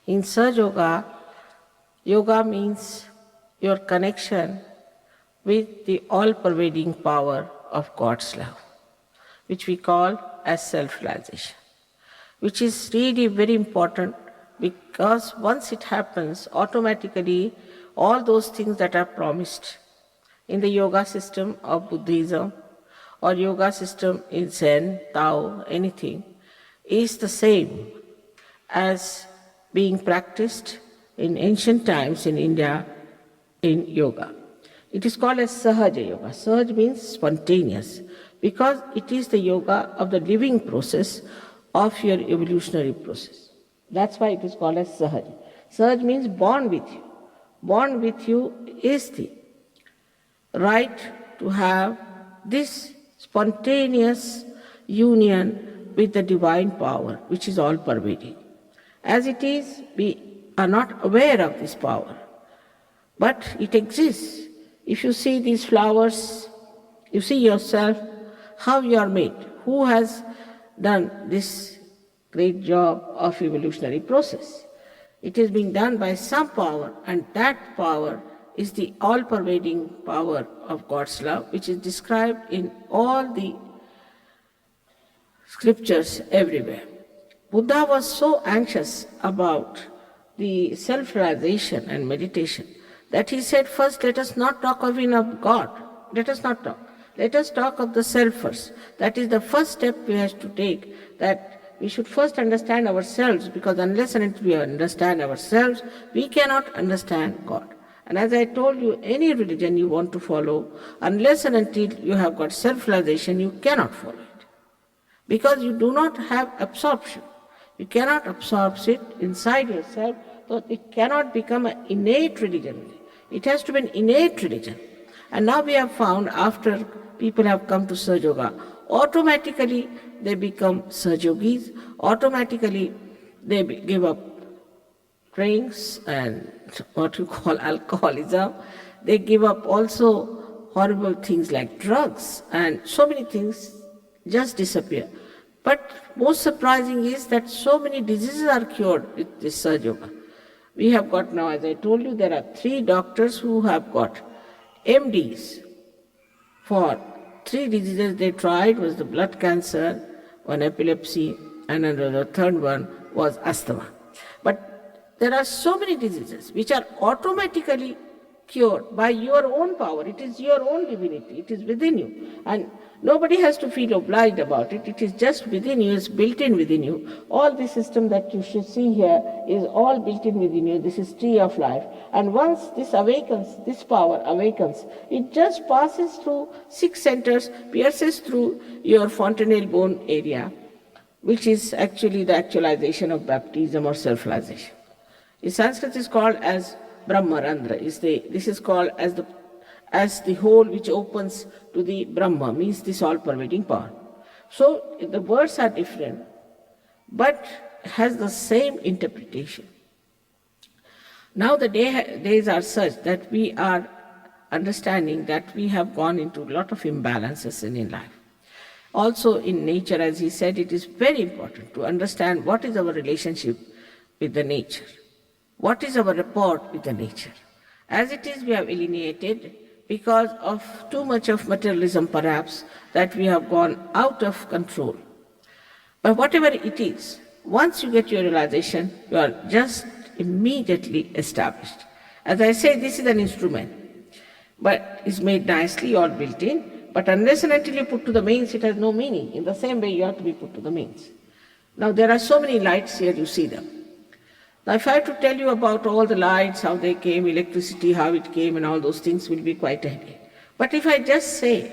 In Sahaja Yoga, yoga means your connection with the all-pervading power of God's love, which we call as self-realization, which is really very important because once it happens, automatically all those things that are promised in the yoga system of Buddhism or yoga system in Zen, Tao, anything, is the same as being practiced in ancient times in India in yoga. It is called as Sahaja Yoga. Sahaj means spontaneous because it is the yoga of the living process of your evolutionary process. That's why it is called as Sahaj. Sahaj means born with you. Born with you is the right to have this spontaneous union with the divine power, which is all pervading. As it is, we are not aware of this power, but it exists. If you see these flowers, you see yourself, how you are made, who has done this great job of evolutionary process. It is being done by some power, and that power is the all-pervading power of God's love, which is described in all the scriptures everywhere. Buddha was so anxious about the self-realization and meditation that he said, first, let us not talk even of God. Let us not talk. Let us talk of the self first. That is the first step we have to take, that we should first understand ourselves, because unless and until we understand ourselves, we cannot understand God. And as I told you, any religion you want to follow, unless and until you have got self-realization, you cannot follow it. Because you do not have absorption. You cannot absorb it inside yourself, so it cannot become an innate religion. It has to be an innate religion. And now we have found, after people have come to Sahaja Yoga, automatically they become Sahaja Yogis, automatically they give up drinks and what you call alcoholism. They give up also horrible things like drugs, and so many things just disappear. But most surprising is that so many diseases are cured with this Sahaja Yoga. We have got now, as I told you, there are 3 doctors who have got MDs for 3 diseases they tried. Was the blood cancer, one epilepsy, and another third one was asthma. But there are so many diseases which are automatically cured by your own power. It is your own divinity. It is within you. And nobody has to feel obliged about it. It is just within you. It's built in within you. All the system that you should see here is all built in within you. This is tree of life. And once this awakens, this power awakens, it just passes through 6 centers, pierces through your fontanelle bone area, which is actually the actualization of baptism or self-realization. In Sanskrit is called as Brahmarandra. This is called as the hole which opens to the Brahma, means this all-pervading power. So the words are different, but has the same interpretation. Now the days are such that we are understanding that we have gone into a lot of imbalances in life. Also in nature, as he said, it is very important to understand what is our relationship with the nature. What is our rapport with the nature? As it is, we have alienated because of too much of materialism, perhaps, that we have gone out of control. But whatever it is, once you get your realization, you are just immediately established. As I say, this is an instrument, but it's made nicely, all built in, but unless and until you put to the mains, it has no meaning. In the same way, you have to be put to the mains. Now, there are so many lights here, you see them. Now, if I have to tell you about all the lights, how they came, electricity, how it came, and all those things will be quite a headache. But if I just say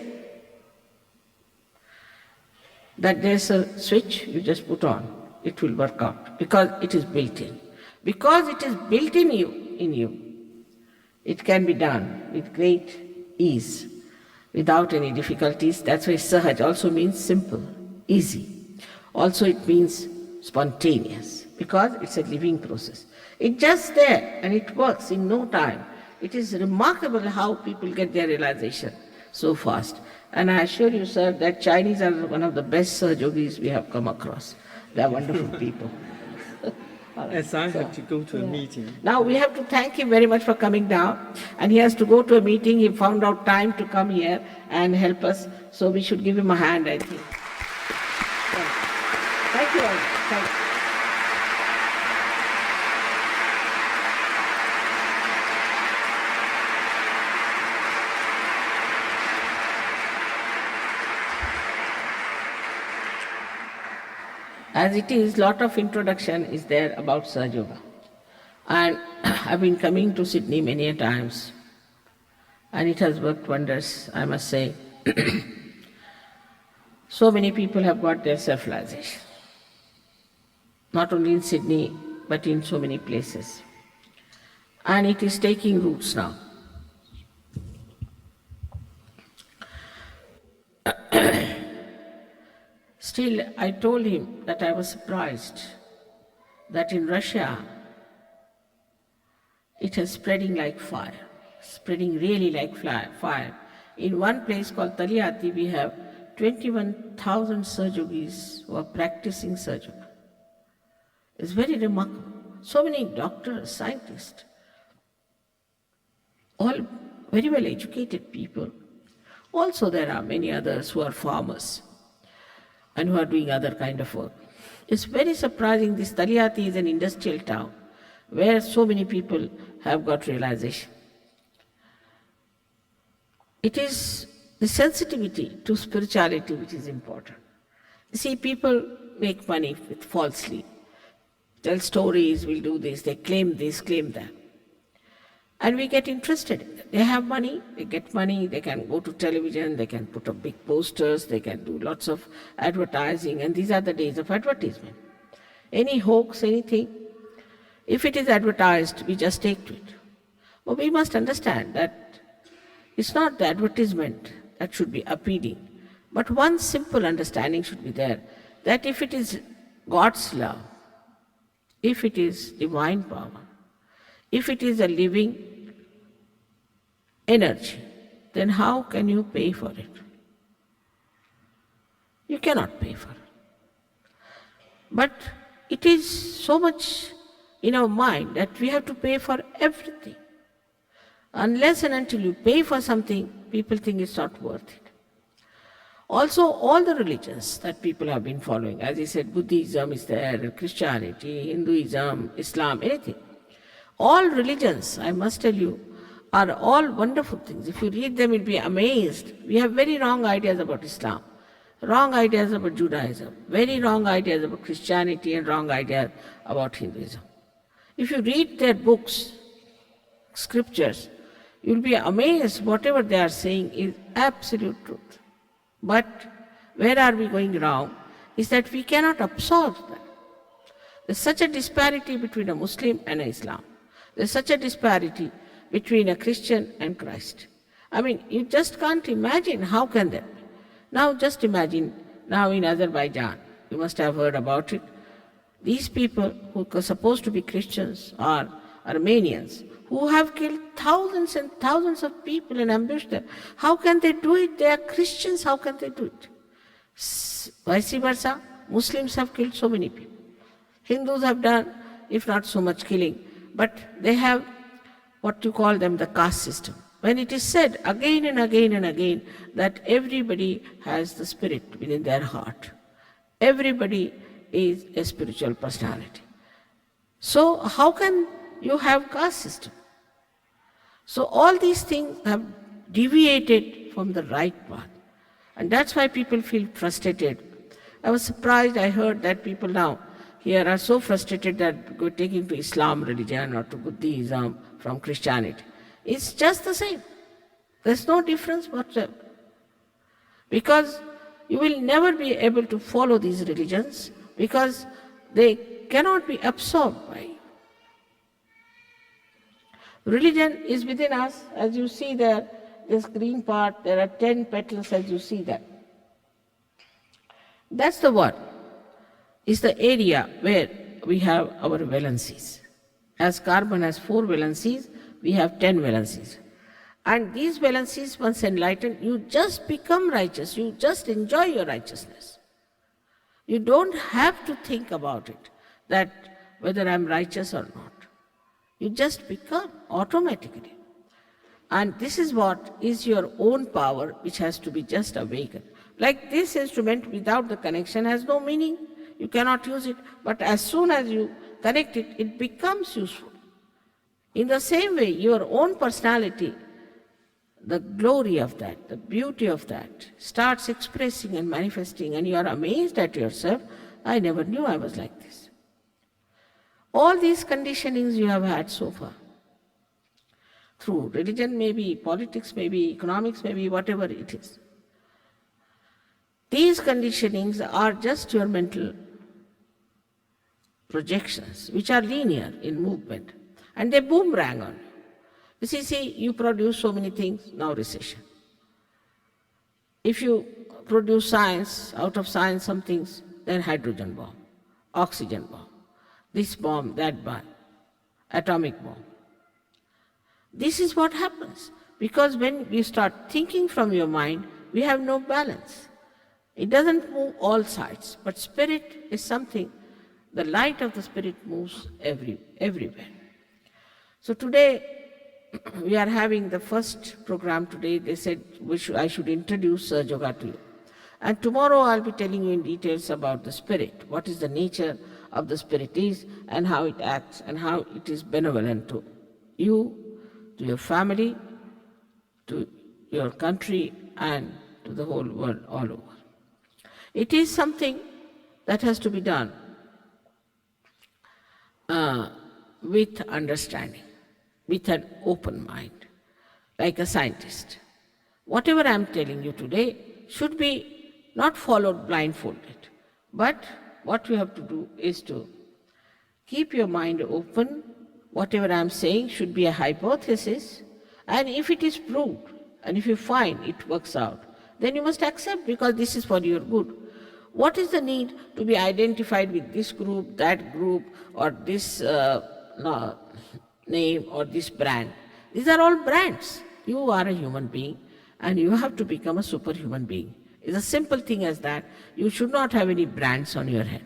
that there's a switch you just put on, it will work out because it is built in. Because it is built in you, it can be done with great ease, without any difficulties. That's why Sahaj also means simple, easy. Also it means spontaneous, because it's a living process. It's just there and it works in no time. It is remarkable how people get their realization so fast. And I assure you, sir, that Chinese are one of the best Sahaja Yogis we have come across. They are wonderful people. as I have to go to a meeting. Now we have to thank him very much for coming down, and he has to go to a meeting. He found out time to come here and help us, so we should give him a hand, I think. Thank you all. Thank you. As it is, lot of introduction is there about Sahaja Yoga. And I've been coming to Sydney many a times, and it has worked wonders, I must say. So many people have got their self-realization, not only in Sydney, but in so many places. And it is taking roots now. Still, I told him that I was surprised that in Russia, it is spreading like fire, spreading really like fire. In one place called Taliati, we have 21,000 Sahaja Yogis who are practicing Sahaja Yoga. It's very remarkable. So many doctors, scientists, all very well educated people. Also, there are many others who are farmers and who are doing other kind of work. It's very surprising. This Taliati is an industrial town where so many people have got realization. It is the sensitivity to spirituality which is important. You see, people make money with falsely, tell stories, will do this, they claim this, claim that. And we get interested. They have money, they get money, they can go to television, they can put up big posters, they can do lots of advertising, and these are the days of advertisement. Any hoax, anything, if it is advertised, we just take to it. But we must understand that it's not the advertisement that should be appealing, but one simple understanding should be there, that if it is God's love, if it is divine power, if it is a living energy, then how can you pay for it? You cannot pay for it. But it is so much in our mind that we have to pay for everything. Unless and until you pay for something, people think it's not worth it. Also, all the religions that people have been following, as he said, Buddhism is there, Christianity, Hinduism, Islam, anything. All religions, I must tell you, are all wonderful things. If you read them, you'll be amazed. We have very wrong ideas about Islam, wrong ideas about Judaism, very wrong ideas about Christianity, and wrong ideas about Hinduism. If you read their books, scriptures, you'll be amazed. Whatever they are saying is absolute truth. But where are we going wrong is that we cannot absorb that. There's such a disparity between a Muslim and an Islam. There's such a disparity between a Christian and Christ. I mean, you just can't imagine how can that be. Now just imagine, now in Azerbaijan, you must have heard about it, these people who are supposed to be Christians are Armenians, who have killed thousands and thousands of people and ambushed them. How can they do it? They are Christians, how can they do it? Vice versa, Muslims have killed so many people. Hindus have done, if not so much killing, but they have what you call them the caste system. When it is said again and again and again that everybody has the spirit within their heart, everybody is a spiritual personality. So how can you have caste system? So all these things have deviated from the right path. And that's why people feel frustrated. I was surprised, I heard that people now here are so frustrated that go taking to Islam religion or to Buddhism from Christianity. It's just the same. There's no difference whatsoever. Because you will never be able to follow these religions because they cannot be absorbed by you. Religion is within us, as you see there, this green part, there are 10 petals as you see that. That's the one, is the area where we have our valencies. As carbon has 4 valencies, we have 10 valencies. And these valencies, once enlightened, you just become righteous, you just enjoy your righteousness. You don't have to think about it, that whether I'm righteous or not. You just become automatically. And this is what is your own power, which has to be just awakened. Like this instrument without the connection has no meaning. You cannot use it. But as soon as you connect it, it becomes useful. In the same way, your own personality, the glory of that, the beauty of that, starts expressing and manifesting, and you are amazed at yourself. I never knew I was like this. All these conditionings you have had so far, through religion maybe, politics maybe, economics maybe, whatever it is. These conditionings are just your mental projections, which are linear in movement, and they boomerang on you. You see, you produce so many things, now recession. If you produce science, out of science some things, then hydrogen bomb, oxygen bomb, this bomb, that bomb, atomic bomb. This is what happens, because when you start thinking from your mind, we have no balance. It doesn't move all sides, but spirit is something, the light of the spirit moves everywhere. So today, we are having the first program today. They said I should introduce yoga to you. And tomorrow I'll be telling you in details about the spirit, what is the nature of the spirit is, and how it acts, and how it is benevolent to you, to your family, to your country, and to the whole world all over. It is something that has to be done with understanding, with an open mind, like a scientist. Whatever I am telling you today should be not followed blindfolded, but what you have to do is to keep your mind open. Whatever I am saying should be a hypothesis, and if it is proved, and if you find it works out, then you must accept, because this is for your good. What is the need to be identified with this group, that group, or this name, or this brand? These are all brands. You are a human being, and you have to become a superhuman being. It's a simple thing as that. You should not have any brands on your head.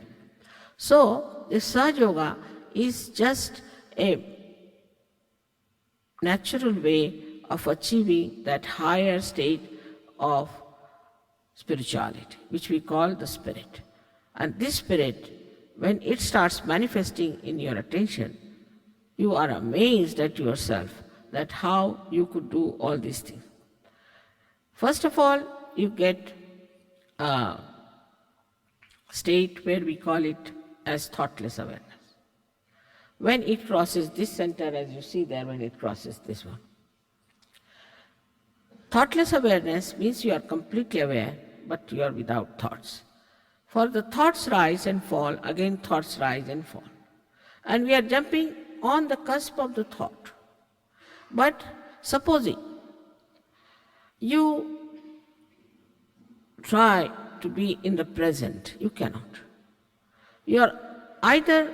So, this Sahaja Yoga is just a natural way of achieving that higher state of spirituality, which we call the spirit. And this spirit, when it starts manifesting in your attention, you are amazed at yourself that how you could do all these things. First of all, you get a state where we call it as thoughtless awareness. When it crosses this center, as you see there, when it crosses this one. Thoughtless awareness means you are completely aware, but you are without thoughts. For the thoughts rise and fall, again thoughts rise and fall. And we are jumping on the cusp of the thought. But supposing you try to be in the present, you cannot. You are either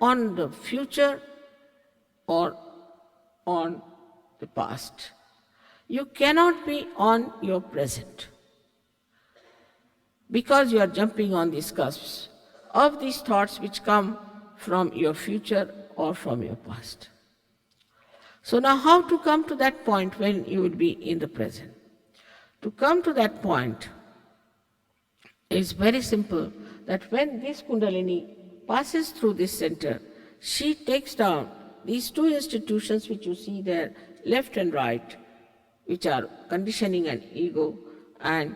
on the future or on the past. You cannot be on your present, because you are jumping on these cusps of these thoughts which come from your future or from your past. So now how to come to that point when you will be in the present? To come to that point is very simple, that when this Kundalini passes through this center, she takes down these two institutions which you see there, left and right, which are conditioning and ego, and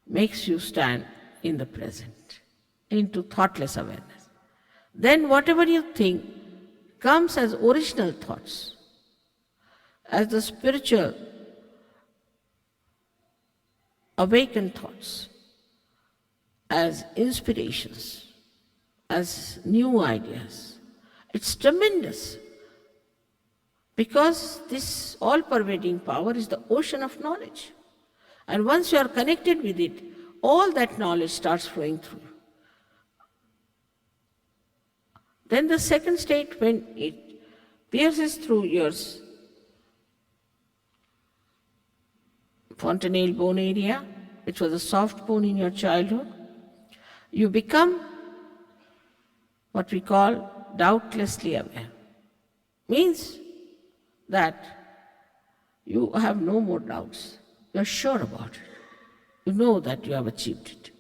makes you stand in the present, into thoughtless awareness. Then whatever you think comes as original thoughts, as the spiritual awakened thoughts, as inspirations, as new ideas. It's tremendous, because this all-pervading power is the ocean of knowledge. And once you are connected with it, all that knowledge starts flowing through you. Then the second state, when it pierces through your fontanelle bone area, which was a soft bone in your childhood, you become what we call doubtlessly aware. Means that you have no more doubts. You are sure about it. You know that you have achieved it.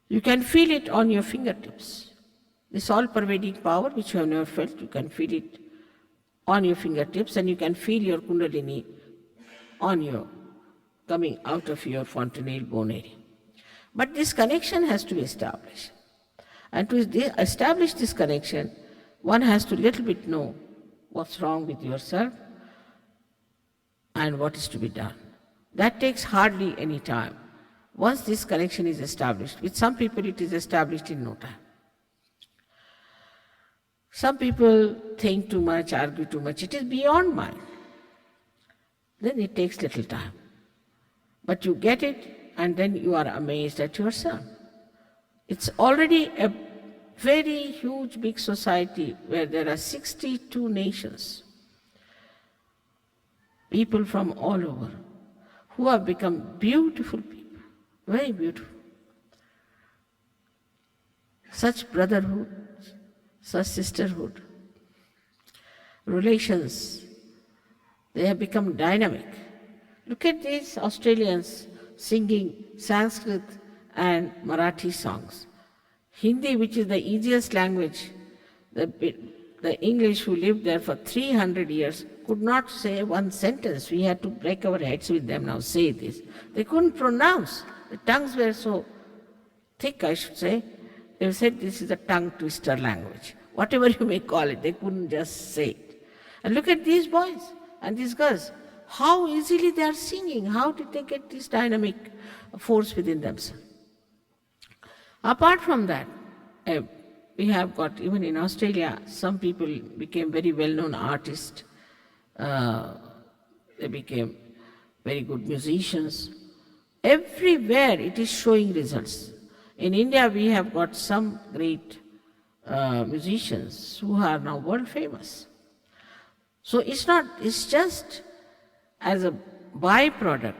You can feel it on your fingertips. This all-pervading power which you have never felt, you can feel it on your fingertips, and you can feel your kundalini on your, coming out of your fontanelle bone area. But this connection has to be established. And to establish this connection, one has to little bit know what's wrong with yourself and what is to be done. That takes hardly any time. Once this connection is established, with some people it is established in no time. Some people think too much, argue too much. It is beyond mind. Then it takes little time. But you get it, and then you are amazed at yourself. It's already a very huge, big society where there are 62 nations, people from all over, who have become beautiful people, very beautiful. Such brotherhood, such sisterhood, relations, they have become dynamic. Look at these Australians singing Sanskrit and Marathi songs. Hindi, which is the easiest language, the English who lived there for 300 years could not say one sentence. We had to break our heads with them now, say this. They couldn't pronounce. The tongues were so thick, I should say. They said this is a tongue twister language. Whatever you may call it, they couldn't just say it. And look at these boys and these girls. How easily they are singing. How did they get this dynamic force within themselves? Apart from that, we have got, even in Australia, some people became very well-known artists. They became very good musicians. Everywhere it is showing results. In India, we have got some great musicians who are now world famous. So it's just as a byproduct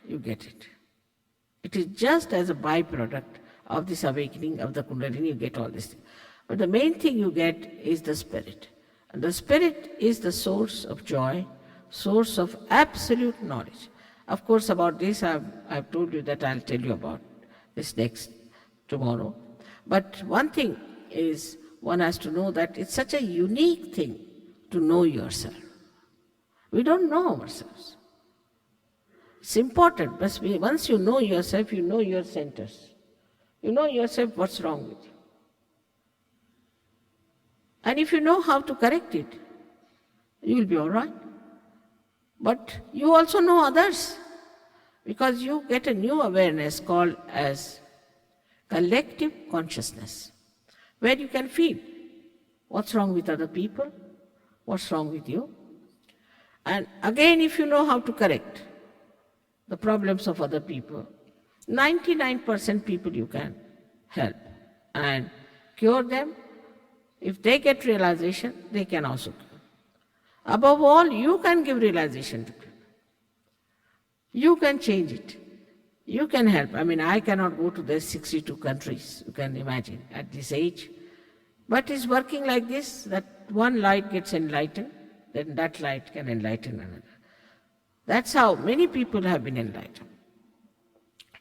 you get it. It is just as a byproduct of this awakening of the Kundalini, you get all this. But the main thing you get is the spirit. And the spirit is the source of joy, source of absolute knowledge. Of course, about this I've told you that I'll tell you about this next tomorrow. But one thing is, one has to know that it's such a unique thing to know yourself. We don't know ourselves. It's important, but once you know yourself, you know your centers. You know yourself what's wrong with you. And if you know how to correct it, you will be all right. But you also know others, because you get a new awareness called as collective consciousness, where you can feel what's wrong with other people, what's wrong with you. And again, if you know how to correct the problems of other people, 99% people you can help and cure them. If they get realization, they can also cure. Above all, you can give realization to people. You can change it. You can help. I mean, I cannot go to the 62 countries, you can imagine, at this age. But it's working like this, that one light gets enlightened, then that light can enlighten another. That's how many people have been enlightened.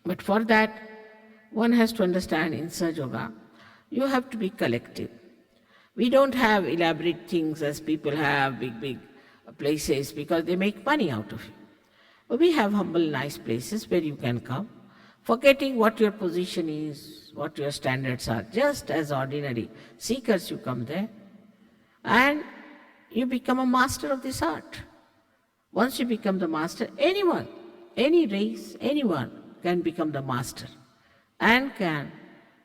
But for that, one has to understand in Sahaja Yoga, you have to be collective. We don't have elaborate things as people have, big places, because they make money out of it. But we have humble, nice places where you can come, forgetting what your position is, what your standards are. Just as ordinary seekers, you come there, and you become a master of this art. Once you become the master, anyone, any race, anyone can become the master and can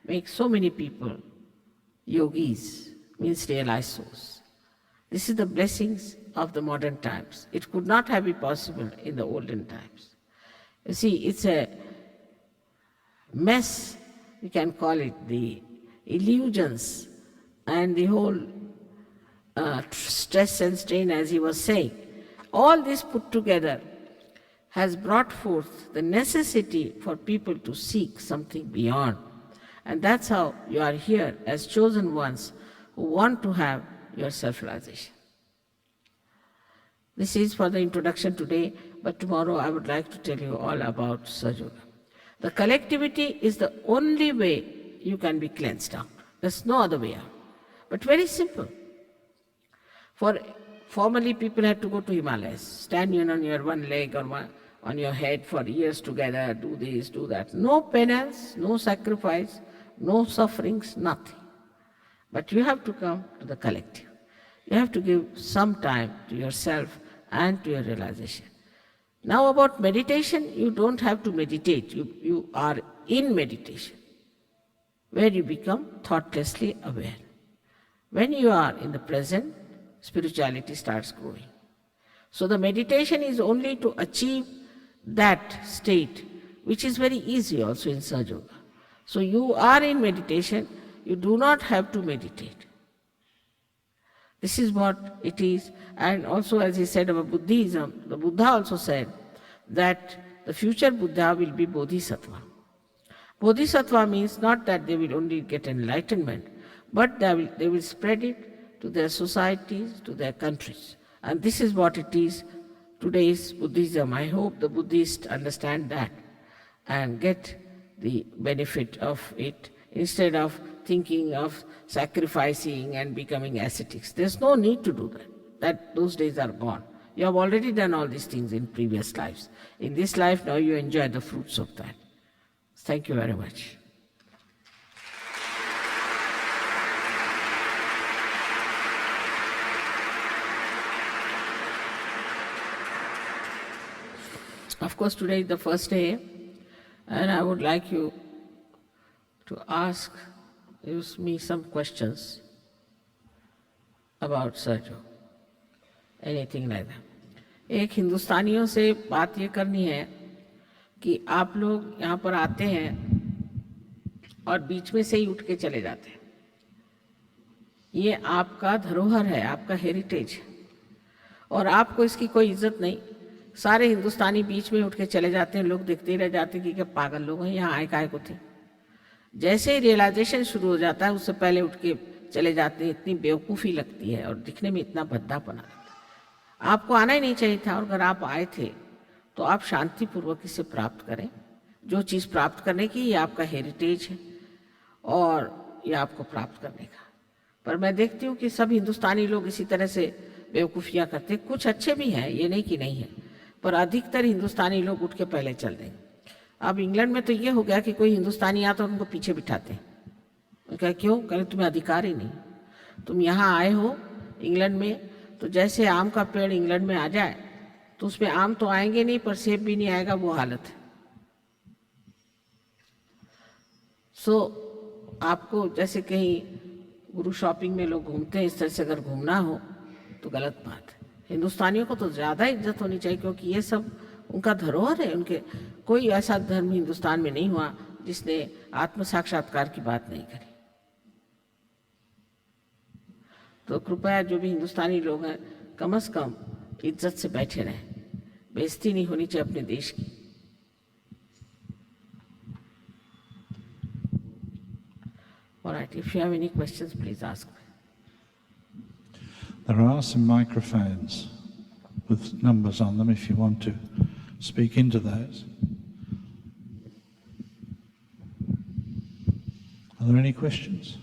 make so many people yogis, means realized souls. This is the blessings of the modern times. It could not have been possible in the olden times. You see, it's a mess, we can call it, the illusions and the whole stress and strain, as he was saying. All this put together has brought forth the necessity for people to seek something beyond. And that's how you are here as chosen ones who want to have your self-realization. This is for the introduction today, but tomorrow I would like to tell you all about Sahaja Yoga. The collectivity is the only way you can be cleansed out. There's no other way out. But very simple. Formerly people had to go to Himalayas, stand on your one leg or on your head for years together, do this, do that. No penance, no sacrifice, no sufferings, nothing. But you have to come to the collective. You have to give some time to yourself and to your realization. Now about meditation, you don't have to meditate. You are in meditation, where you become thoughtlessly aware. When you are in the present, spirituality starts growing. So the meditation is only to achieve that state, which is very easy also in Sahaja Yoga. So you are in meditation, you do not have to meditate. This is what it is. And also, as he said about Buddhism, the Buddha also said that the future Buddha will be Bodhisattva. Bodhisattva means not that they will only get enlightenment, but they will spread it to their societies, to their countries. And this is what it is, today's Buddhism. I hope the Buddhists understand that and get the benefit of it instead of thinking of sacrificing and becoming ascetics. There's no need to do that. Those days are gone. You have already done all these things in previous lives. In this life now you enjoy the fruits of that. Thank you very much. Of course, today is the first day, and I would like you to ask me some questions about Sahaja, anything like that. एक हिंदुस्तानियों से बात ये करनी है कि आप लोग यहाँ पर आते हैं और बीच में से ही उठ के चले जाते हैं. ये आपका धरोहर है, आपका हेरिटेज है, और आपको इसकी कोई इज्जत नहीं. सारे हिंदुस्तानी बीच में उठ के चले जाते हैं, लोग देखते ही रह जाते हैं कि क्या पागल लोग हैं, यहाँ आए काहे को थे. जैसे ही रियलाइजेशन शुरू हो जाता है उससे पहले उठ के चले जाते हैं. इतनी बेवकूफ़ी लगती है और दिखने में इतना भद्दापना लगता है. आपको आना ही नहीं चाहिए था, और अगर आप आए थे तो आप शांतिपूर्वक इसे प्राप्त करें. जो चीज़ प्राप्त करने की ये आपका हेरिटेज है और ये आपको प्राप्त करने का. पर मैं देखती हूँ कि सब हिंदुस्तानी लोग इसी तरह से बेवकूफ़ियाँ करते हैं. कुछ अच्छे भी हैं, ये नहीं कि नहीं है, पर अधिकतर हिंदुस्तानी लोग उठ के पहले चल देंगे. अब इंग्लैंड में तो ये हो गया कि कोई हिंदुस्तानी आता तो उनको पीछे बिठाते हैं. क्या क्यों? कहते तुम्हें अधिकार ही नहीं. तुम यहाँ आए हो इंग्लैंड में, तो जैसे आम का पेड़ इंग्लैंड में आ जाए तो उसमें आम तो आएंगे नहीं, पर सेब भी नहीं आएगा, वो हालत है. आपको जैसे कहीं गुरु शॉपिंग में लोग घूमते हैं, इस तरह से अगर घूमना हो तो गलत बात है. हिंदुस्तानियों को तो ज़्यादा इज्जत होनी चाहिए, क्योंकि ये सब उनका धरोहर है. उनके कोई ऐसा धर्म हिंदुस्तान में नहीं हुआ जिसने आत्म साक्षात्कार की बात नहीं करी. तो कृपया जो भी हिंदुस्तानी लोग हैं कम से कम इज्जत से बैठे रहें. बेइज्जती नहीं होनी चाहिए अपने देश की. All right, if you have any questions, please ask me. There are some microphones with numbers on them if you want to speak into those. Are there any questions?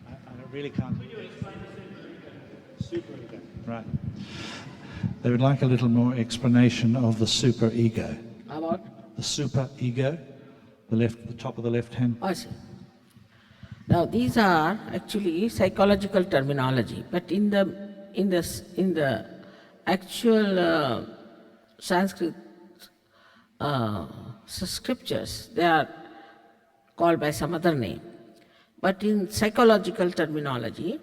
I really can't. Super ego. Right. They would like a little more explanation of the super ego. About? The super ego, the top of the left hand. I see. Now these are actually psychological terminology, but in the actual Sanskrit scriptures, they are called by some other name. But in psychological terminology,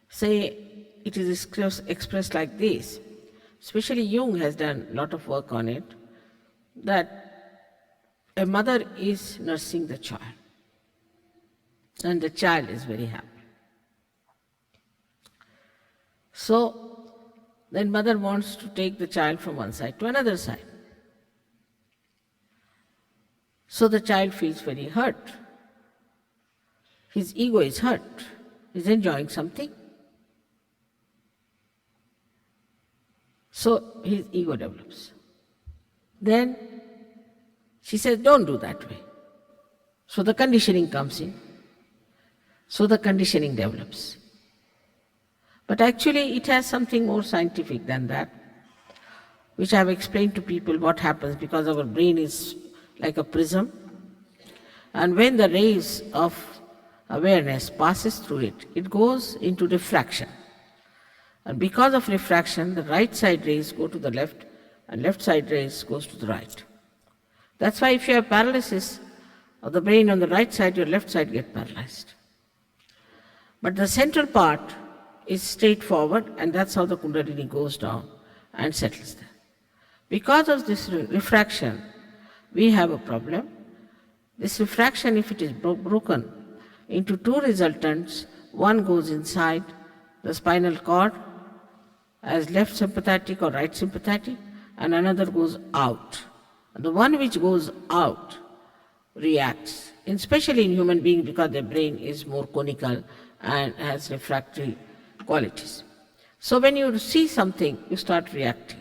say it is expressed like this. Especially Jung has done a lot of work on it, that a mother is nursing the child and the child is very happy. So, then mother wants to take the child from one side to another side. So the child feels very hurt. His ego is hurt. He's enjoying something. So his ego develops. Then she says, don't do that way. So the conditioning comes in. So the conditioning develops. But actually it has something more scientific than that, which I have explained to people what happens because our brain is like a prism. And when the rays of awareness passes through it, it goes into refraction. And because of refraction, the right side rays go to the left and left side rays goes to the right. That's why if you have paralysis of the brain on the right side, your left side gets paralyzed. But the central part is straightforward, and that's how the Kundalini goes down and settles there. Because of this refraction, we have a problem. This refraction, if it is broken into two resultants, one goes inside the spinal cord as left sympathetic or right sympathetic, and another goes out. And the one which goes out reacts, especially in human beings because their brain is more conical and has refractory qualities. So when you see something, you start reacting.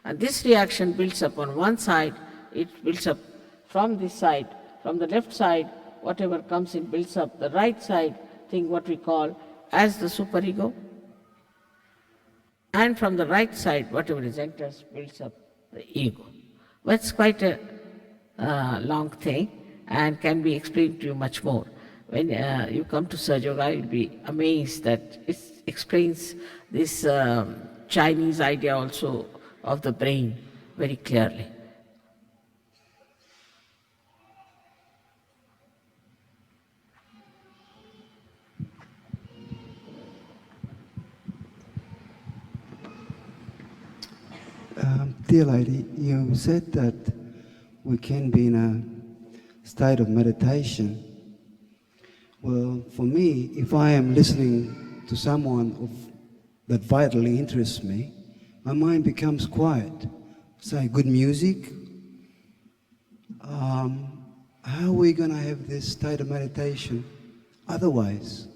And this reaction builds up on one side, it builds up from this side, from the left side, whatever comes in builds up the right side thing, what we call as the superego. And from the right side, whatever is enters builds up the ego. Well, it's quite a long thing and can be explained to you much more. When you come to Sahaja Yoga, you'll be amazed that it explains this Chinese idea also of the brain very clearly. Dear lady, you said that we can be in a state of meditation. Well, for me, if I am listening to someone that vitally interests me, my mind becomes quiet. Say, good music. How are we going to have this state of meditation otherwise?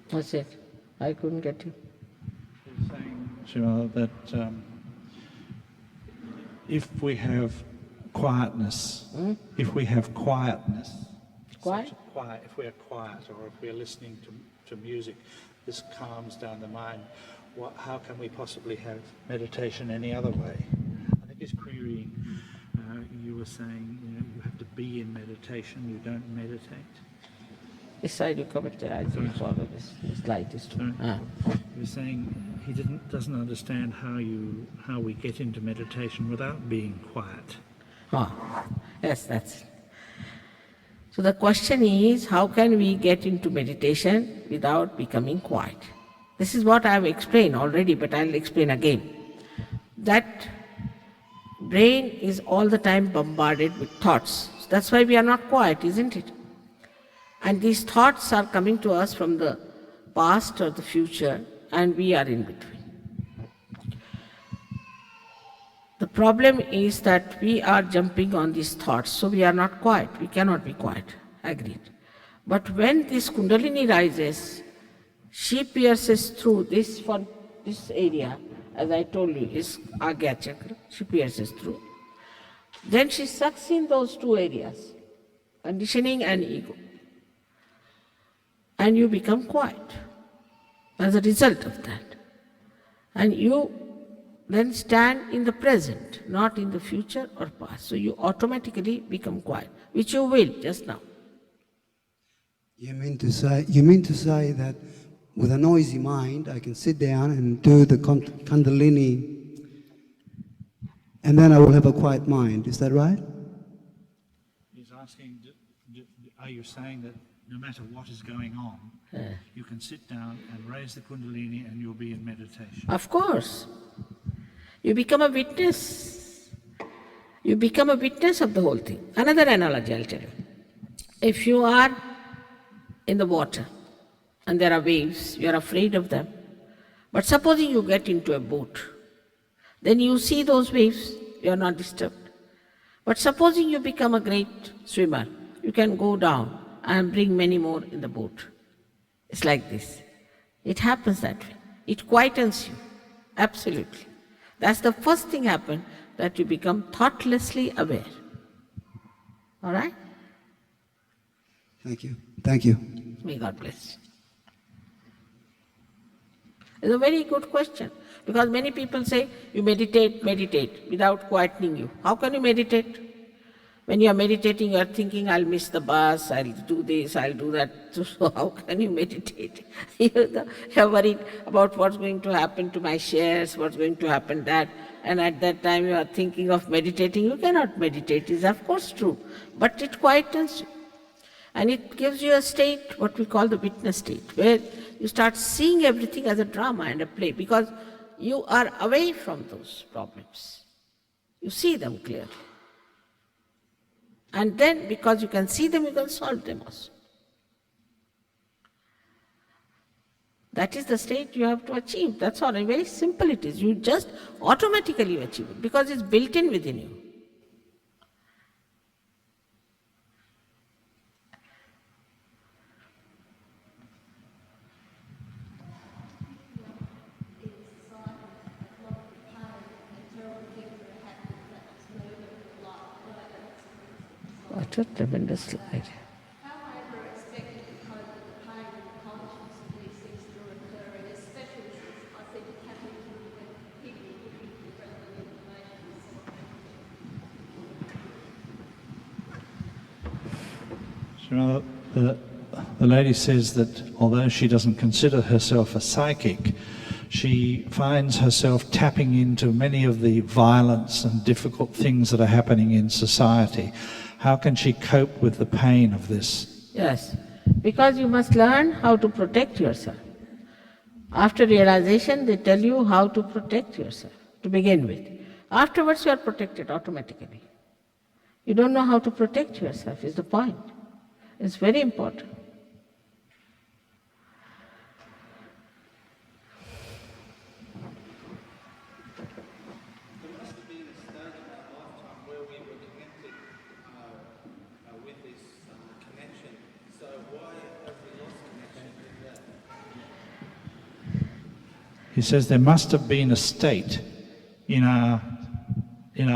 What's it? I couldn't get you. You're saying, Shiva, that if we have quietness, if we have quietness, Quiet? such a quiet, if we're quiet or if we're listening to music, this calms down the mind. How can we possibly have meditation any other way? I think it's querying. You were saying you have to be in meditation, you don't meditate. This side you come it, I don't follow this light is too. Sorry? You were saying he doesn't understand how we get into meditation without being quiet. Yes, that's it. So the question is, how can we get into meditation without becoming quiet? This is what I have explained already, but I'll explain again. That brain is all the time bombarded with thoughts. That's why we are not quiet, isn't it? And these thoughts are coming to us from the past or the future, and we are in between. The problem is that we are jumping on these thoughts, so we are not quiet. We cannot be quiet. Agreed. But when this Kundalini rises, she pierces through this for this area, as I told you, is Agya Chakra. She pierces through. Then she sucks in those two areas, conditioning and ego. And you become quiet as a result of that. And you then stand in the present, not in the future or past. So you automatically become quiet, which you will just now. You mean to say that with a noisy mind, I can sit down and do the Kundalini, and then I will have a quiet mind. Is that right? He's asking, are you saying that no matter what is going on, you can sit down and raise the Kundalini and you'll be in meditation? Of course. You become a witness. You become a witness of the whole thing. Another analogy I'll tell you. If you are in the water and there are waves, you are afraid of them. But supposing you get into a boat, then you see those waves, you are not disturbed. But supposing you become a great swimmer, you can go down and bring many more in the boat. It's like this. It happens that way. It quietens you, absolutely. That's the first thing happen, that you become thoughtlessly aware. All right? Thank you. Thank you. May God bless. It's a very good question, because many people say, you meditate without quietening you. How can you meditate? When you are meditating, you are thinking, I'll miss the bus, I'll do this, I'll do that. So how can you meditate? You're worried about what's going to happen to my shares, what's going to happen that, and at that time you are thinking of meditating. You cannot meditate. It's of course true, but it quietens you. And it gives you a state, what we call the witness state, where you start seeing everything as a drama and a play, because you are away from those problems. You see them clearly. And then, because you can see them, you can solve them also. That is the state you have to achieve. That's all. And very simple it is. You just automatically achieve it, because it's built in within you. What a tremendous slide. However, expected to cope with the pain and conscience of these things that are occurring, especially since I think it happened to me when people are looking for relevant information. The lady says that although she doesn't consider herself a psychic, she finds herself tapping into many of the violence and difficult things that are happening in society. How can she cope with the pain of this? Yes, because you must learn how to protect yourself. After realization, they tell you how to protect yourself, to begin with. Afterwards, you are protected automatically. You don't know how to protect yourself, is the point. It's very important. He says there must have been a state in our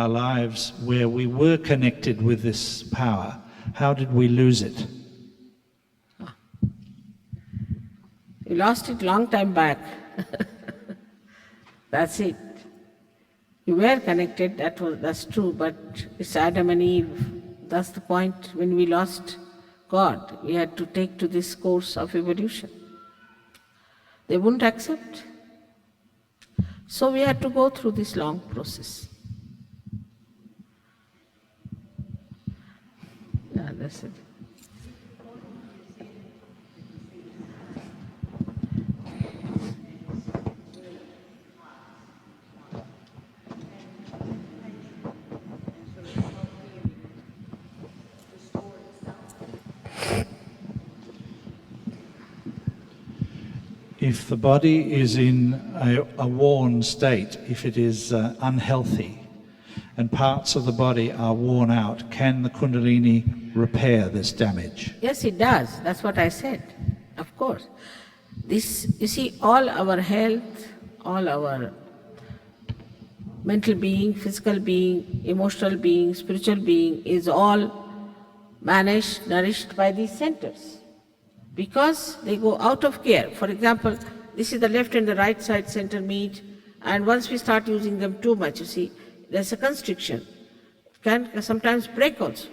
lives where we were connected with this power. How did we lose it? You lost it long time back. That's it. You were connected, that's true, but it's Adam and Eve. That's the point. When we lost God, we had to take to this course of evolution. They wouldn't accept. So we had to go through this long process. Yeah, that's it. If the body is in a worn state, if it is unhealthy, and parts of the body are worn out, can the Kundalini repair this damage? Yes, it does. That's what I said. Of course. This, you see, all our health, all our mental being, physical being, emotional being, spiritual being is all managed, nourished by these centers. Because they go out of care. For example, this is the left and the right side center meet, and once we start using them too much, you see, there's a constriction. It can sometimes break also.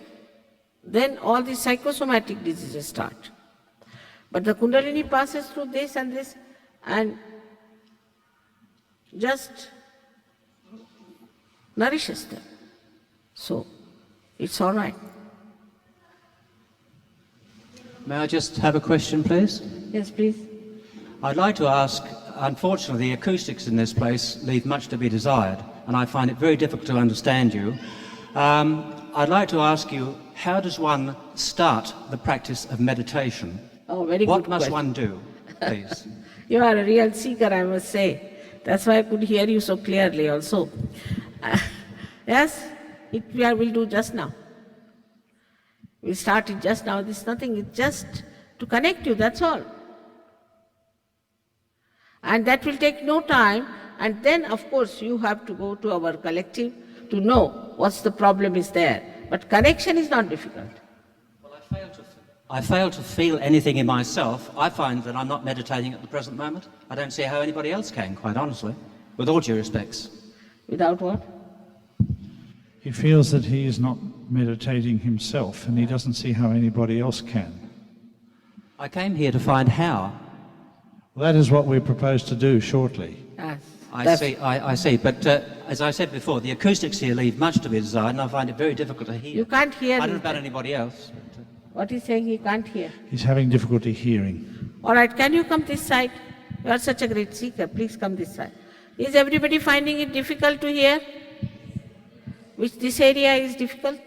Then all these psychosomatic diseases start. But the Kundalini passes through this and just nourishes them. So, it's all right. May I just have a question, please? Yes, please. I'd like to ask, unfortunately, the acoustics in this place leave much to be desired, and I find it very difficult to understand you. I'd like to ask you, how does one start the practice of meditation? Oh, very good What must question. one do? please. You are a real seeker, I must say. That's why I could hear you so clearly also. Yes, we'll do just now. We started just now. This is nothing, it's just to connect you, that's all. And that will take no time. And then, of course, you have to go to our collective to know what's the problem is there. But connection is not difficult. Well, I fail to feel anything in myself. I find that I'm not meditating at the present moment. I don't see how anybody else can, quite honestly, with all due respects. Without what? He feels that he is not meditating himself, and he doesn't see how anybody else can. I came here to find how. Well, that is what we propose to do shortly. Yes. I see. But as I said before, the acoustics here leave much to be desired, and I find it very difficult to hear. You can't hear. I don't know about anybody else. What he's saying, he can't hear. He's having difficulty hearing. All right, can you come this side? You are such a great seeker. Please come this side. Is everybody finding it difficult to hear? Which this area is difficult?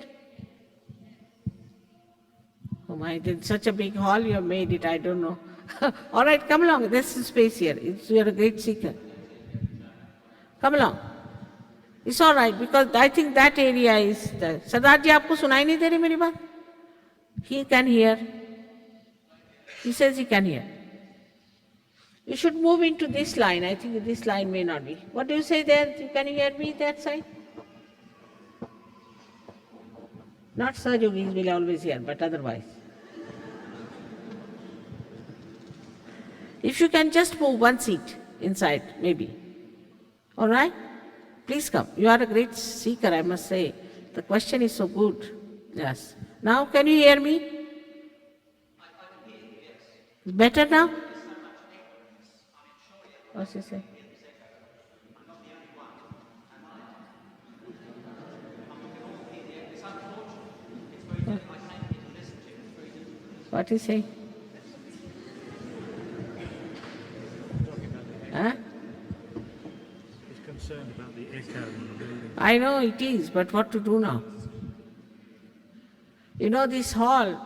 Oh my, it's such a big hall you have made it, I don't know. All right, come along. There's some space here. You are a great seeker. Come along. It's all right because I think that area is the... Sardar ji, aapko sunai nahi de rahi meri baat? He can hear. He says he can hear. You should move into this line. I think this line may not be. What do you say there? Can you hear me that side? Not Sir Yogis will always hear, but otherwise. If you can just move one seat inside, maybe. All right? Please come. You are a great seeker, I must say. The question is so good. Yes. Now, can you hear me? Better now? What's he say? What is he? Huh? He's concerned about the echo in the building. I know it is, but what to do now? You know, this hall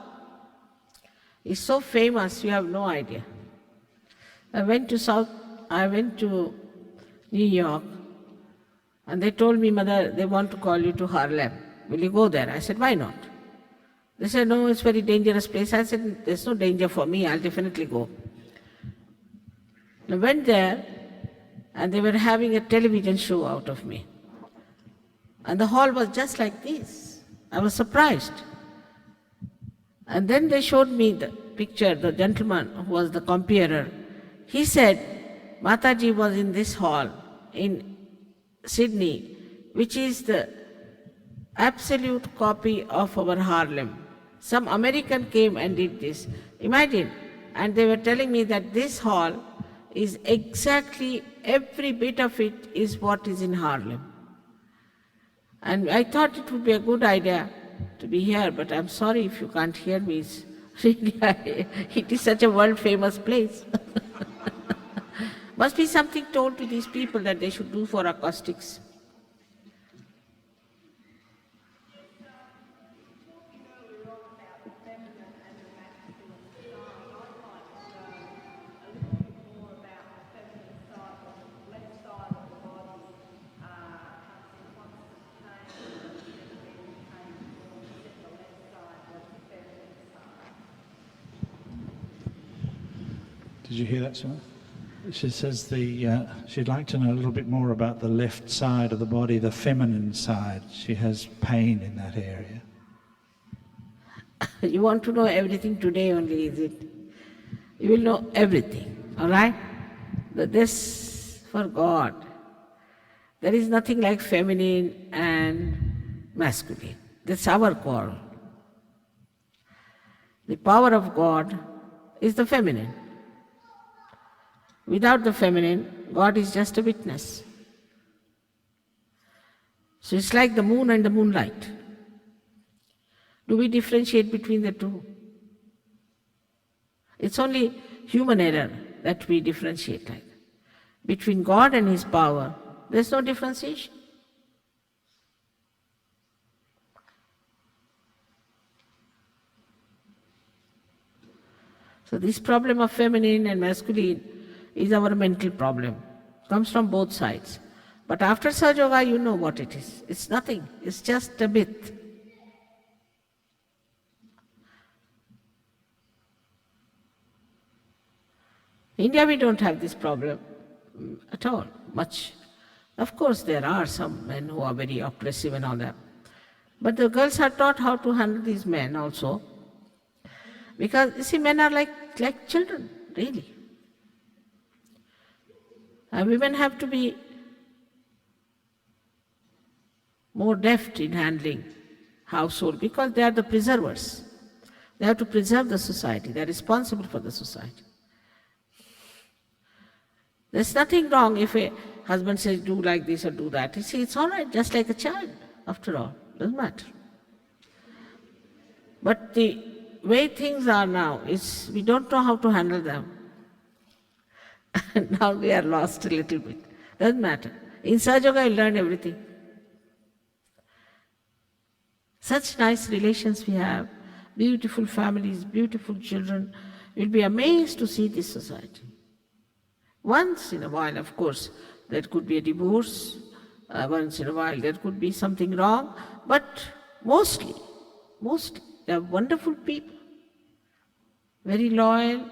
is so famous, you have no idea. I went to New York, and they told me, Mother, they want to call you to Harlem. Will you go there? I said, why not? They said, no, it's a very dangerous place. I said, there's no danger for me, I'll definitely go. I went there, and they were having a television show out of me. And the hall was just like this. I was surprised. And then they showed me the picture, the gentleman who was the comparer. He said, Mataji was in this hall in Sydney, which is the absolute copy of our Harlem. Some American came and did this. Imagine. And they were telling me that this hall is exactly, every bit of it is what is in Harlem. And I thought it would be a good idea to be here, but I'm sorry if you can't hear me. It's really, it is such a world-famous place. Must be something told to these people that they should do for acoustics. Did you hear that, sir? She says she'd like to know a little bit more about the left side of the body, the feminine side. She has pain in that area. You want to know everything today only, is it? You will know everything, all right? This, for God, there is nothing like feminine and masculine. That's our call. The power of God is the feminine. Without the feminine, God is just a witness. So it's like the moon and the moonlight. Do we differentiate between the two? It's only human error that we differentiate like that. Between God and His power, there's no differentiation. So So this problem of feminine and masculine is our mental problem. Comes from both sides. But after Sahaja Yoga, you know what it is. It's nothing. It's just a myth. India, we don't have this problem at all, much. Of course, there are some men who are very oppressive and all that. But the girls are taught how to handle these men also. Because, you see, men are like children, really. And women have to be more deft in handling household because they are the preservers. They have to preserve the society. They are responsible for the society. There's nothing wrong if a husband says, do like this or do that. You see, it's all right, just like a child, after all. Doesn't matter. But the way things are now is we don't know how to handle them. Now we are lost a little bit. Doesn't matter. In Sahaja Yoga, you learn everything. Such nice relations we have, beautiful families, beautiful children. You'll be amazed to see this society. Once in a while, of course, there could be a divorce. Once in a while, there could be something wrong. But mostly, they are wonderful people. Very loyal,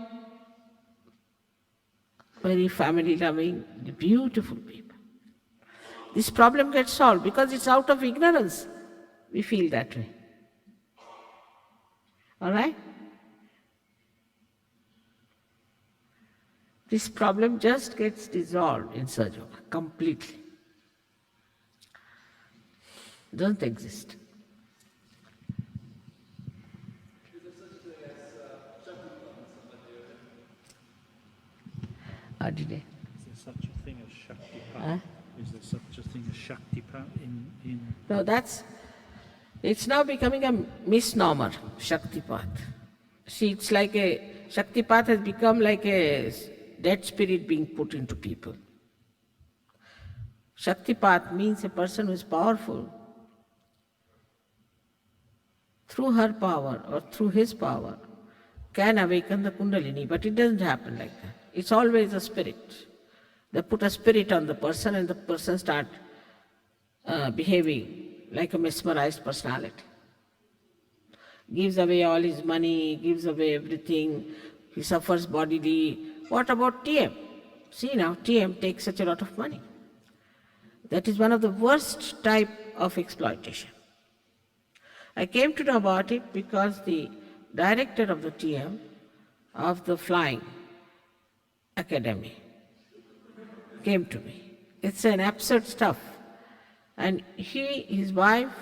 very family-loving, beautiful people. This problem gets solved because it's out of ignorance. We feel that way. All right? This problem just gets dissolved in Sahaja Yoga completely. Doesn't exist. Did I? Is there such a thing as Shaktipat? Huh? Is there such a thing as Shaktipat in No, it's now becoming a misnomer, Shaktipat. See, it's like Shaktipat has become like a dead spirit being put into people. Shaktipat means a person who is powerful. Through her power or through his power can awaken the Kundalini, but it doesn't happen like that. It's always a spirit. They put a spirit on the person and the person starts behaving like a mesmerized personality. Gives away all his money, gives away everything, he suffers bodily. What about TM? See now, TM takes such a lot of money. That is one of the worst type of exploitation. I came to know about it because the director of the TM, of the Flying Academy, came to me. It's an absurd stuff. And he, his wife,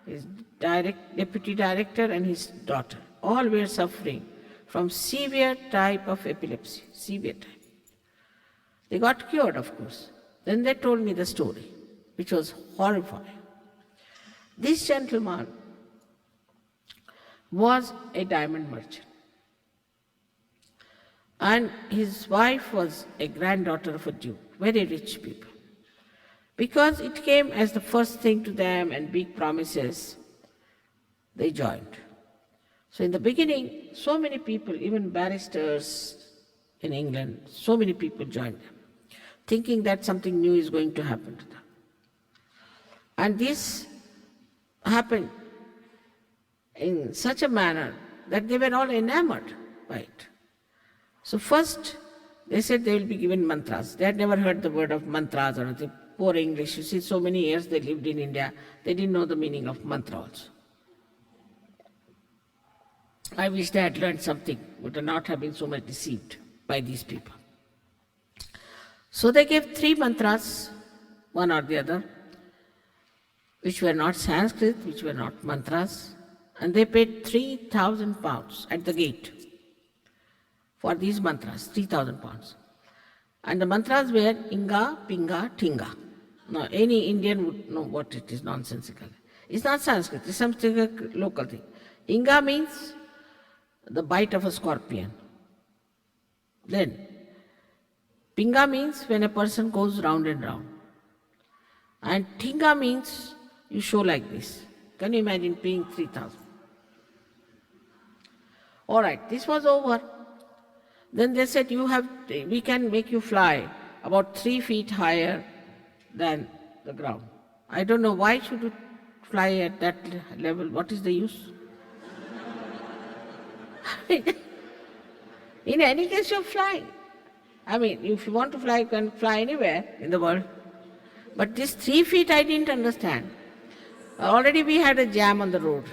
his deputy director and his daughter, all were suffering from severe type of epilepsy, severe type. They got cured, of course. Then they told me the story, which was horrifying. This gentleman was a diamond merchant. And his wife was a granddaughter of a duke, very rich people. Because it came as the first thing to them and big promises, they joined. So in the beginning, so many people, even barristers in England, so many people joined them, thinking that something new is going to happen to them. And this happened in such a manner that they were all enamored by it. So first, they said they will be given mantras. They had never heard the word of mantras or anything. Poor English, you see, so many years they lived in India, they didn't know the meaning of mantra also. I wish they had learned something, would not have been so much deceived by these people. So they gave 3 mantras, one or the other, which were not Sanskrit, which were not mantras, and they paid 3,000 pounds at the gate for these mantras, 3,000 pounds. And the mantras were Inga, Pinga, Tinga. Now, any Indian would know what it is, nonsensical. It's not Sanskrit, it's something a local thing. Inga means the bite of a scorpion. Then, Pinga means when a person goes round and round. And Tinga means you show like this. Can you imagine paying 3,000? All right, this was over. Then they said, we can make you fly about 3 feet higher than the ground. I don't know, why should you fly at that level? What is the use? In any case, you're flying. I mean, if you want to fly, you can fly anywhere in the world. But this 3 feet I didn't understand. Already we had a jam on the road.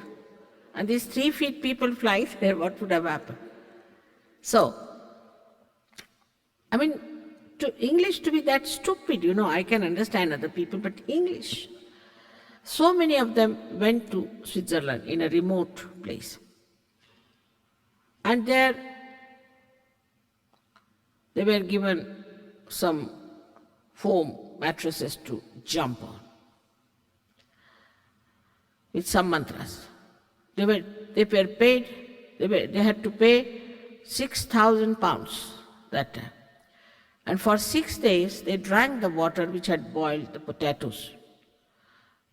And these 3 feet people flying there, what would have happened? So, I mean, English to be that stupid, I can understand other people, but English. So many of them went to Switzerland in a remote place. And there they were given some foam mattresses to jump on with some mantras. They were paid, they had to pay 6,000 pounds that time. And for 6 days, they drank the water which had boiled the potatoes.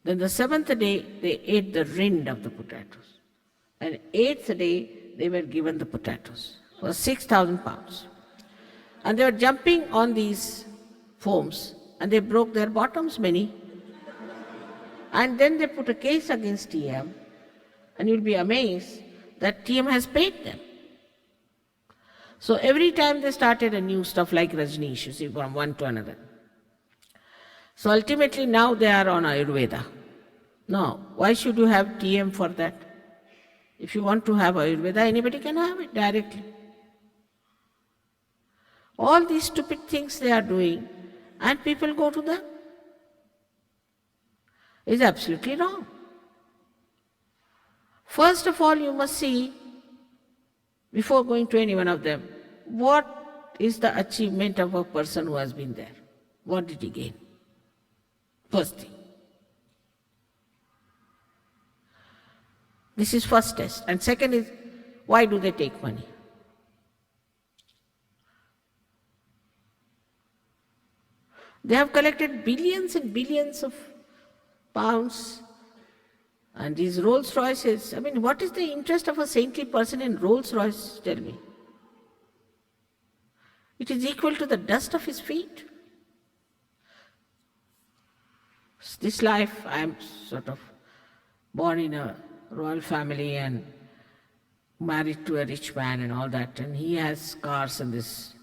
Then the 7th day, they ate the rind of the potatoes. And 8th day, they were given the potatoes for 6,000 pounds. And they were jumping on these foams, and they broke their bottoms, many. And then they put a case against TM, and you'll be amazed that TM has paid them. So every time they started a new stuff like Rajneesh, you see, from one to another. So ultimately now they are on Ayurveda. Now, why should you have TM for that? If you want to have Ayurveda, anybody can have it directly. All these stupid things they are doing, and people go to them. It's absolutely wrong. First of all, you must see, before going to any one of them, what is the achievement of a person who has been there? What did he gain? First thing. This is first test. And second is, why do they take money? They have collected billions and billions of pounds. And these Rolls Royces, I mean, what is the interest of a saintly person in Rolls Royce, tell me? It is equal to the dust of his feet. This life, I am sort of born in a royal family and married to a rich man and all that, and he has cars and this.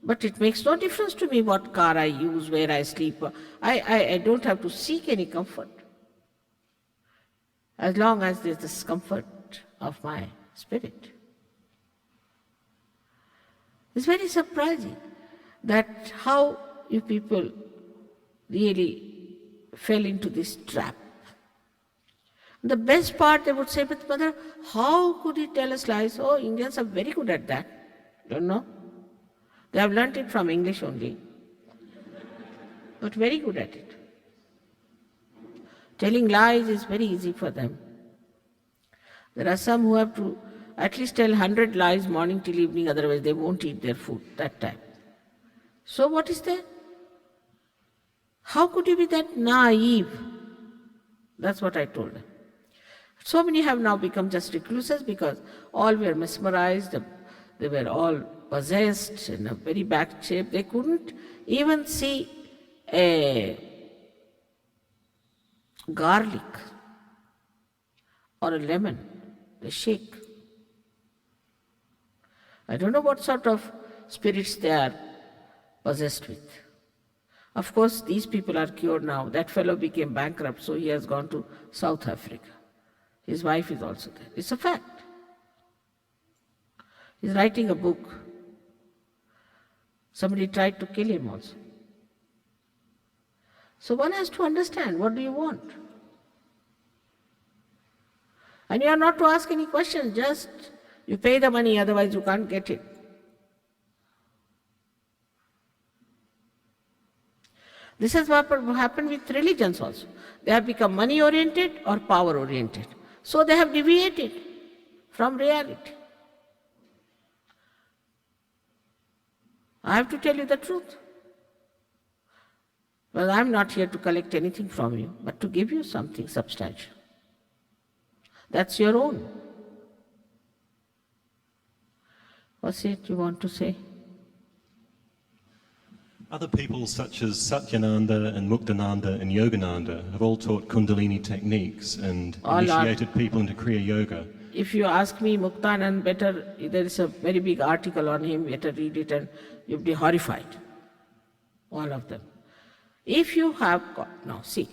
But it makes no difference to me what car I use, where I sleep. I don't have to seek any comfort, as long as there's this comfort of my spirit. It's very surprising that how you people really fell into this trap. The best part, they would say, but mother, how could he tell us lies? Oh, Indians are very good at that. Don't know? They have learnt it from English only, but very good at it. Telling lies is very easy for them. There are some who have to at least tell 100 lies morning till evening, otherwise they won't eat their food that time. So what is there? How could you be that naive? That's what I told them. So many have now become just recluses because all were mesmerized, they were all possessed, in a very bad shape. They couldn't even see a garlic or a lemon. They shake. I don't know what sort of spirits they are possessed with. Of course, these people are cured now. That fellow became bankrupt, so he has gone to South Africa. His wife is also there. It's a fact. He's writing a book. Somebody tried to kill him also. So one has to understand, what do you want? And you are not to ask any questions, just you pay the money, otherwise you can't get it. This is what happened with religions also. They have become money-oriented or power-oriented. So they have deviated from reality. I have to tell you the truth. Well, I'm not here to collect anything from you, but to give you something substantial. That's your own. What's it you want to say? Other people such as Satyananda and Muktananda and Yogananda have all taught Kundalini techniques and All are- initiated people into Kriya Yoga. If you ask me, Muktanand, better, there is a very big article on him, better read it and you'll be horrified. All of them. If you have got, now see,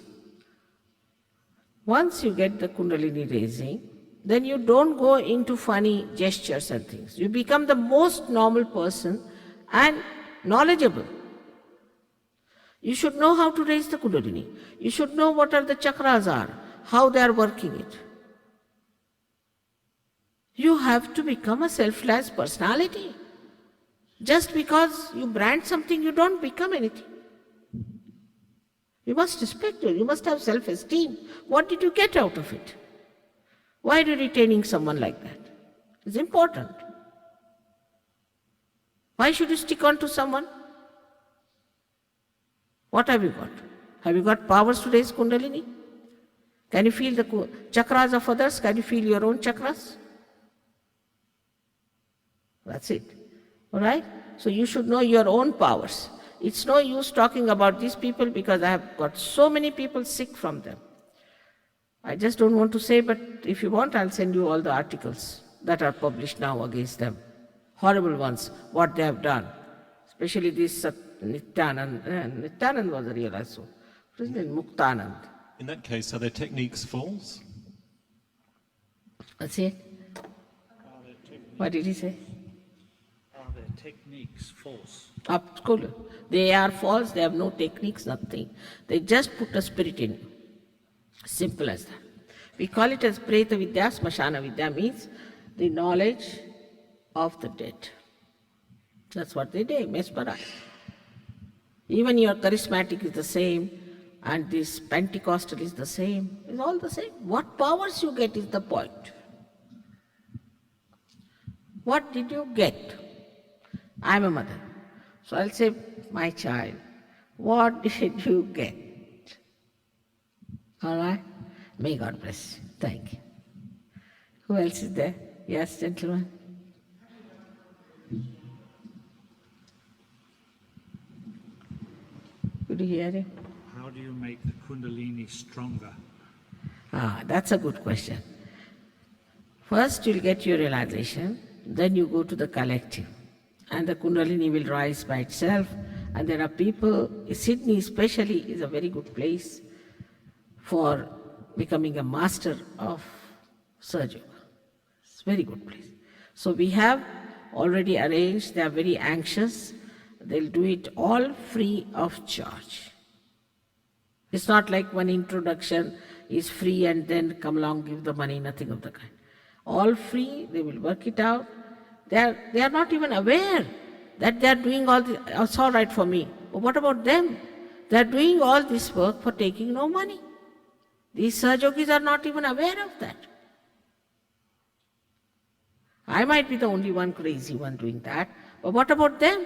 once you get the Kundalini raising, then you don't go into funny gestures and things. You become the most normal person and knowledgeable. You should know how to raise the Kundalini. You should know what are the chakras are, how they are working it. You have to become a selfless personality. Just because you brand something, you don't become anything. You must respect it. You must have self-esteem. What did you get out of it? Why are you retaining someone like that? It's important. Why should you stick on to someone? What have you got? Have you got powers to raise Kundalini? Can you feel the chakras of others? Can you feel your own chakras? That's it. All right? So you should know your own powers. It's no use talking about these people because I have got so many people sick from them. I just don't want to say, but if you want, I'll send you all the articles that are published now against them. Horrible ones, what they have done. Especially this Nityanand. Nityanand was a real asshole. What is his name? Muktanand. In that case, are their techniques false? That's it. What did he say? Are their techniques false? Up school. They are false, they have no techniques, nothing. They just put a spirit in you. Simple as that. We call it as Preta Vidya, Smashana Vidya means the knowledge of the dead. That's what they do, mesmerize. Even your charismatic is the same, and this Pentecostal is the same. It's all the same. What powers you get is the point. What did you get? I'm a mother. So I'll say, my child, what did you get? All right? May God bless you. Thank you. Who else is there? Yes, gentlemen. Could you hear him? How do you make the Kundalini stronger? That's a good question. First, you'll get your realization, then you go to the collective, and the Kundalini will rise by itself. And there are people, Sydney especially is a very good place for becoming a master of Surge Yoga. It's a very good place. So we have already arranged, they are very anxious, they'll do it all free of charge. It's not like one introduction is free and then come along, give the money, nothing of the kind. All free, they will work it out. They are not even aware that they are doing all this. It's all right for me. But what about them? They are doing all this work for taking no money. These Surge Yogis are not even aware of that. I might be the only one crazy one doing that, but what about them?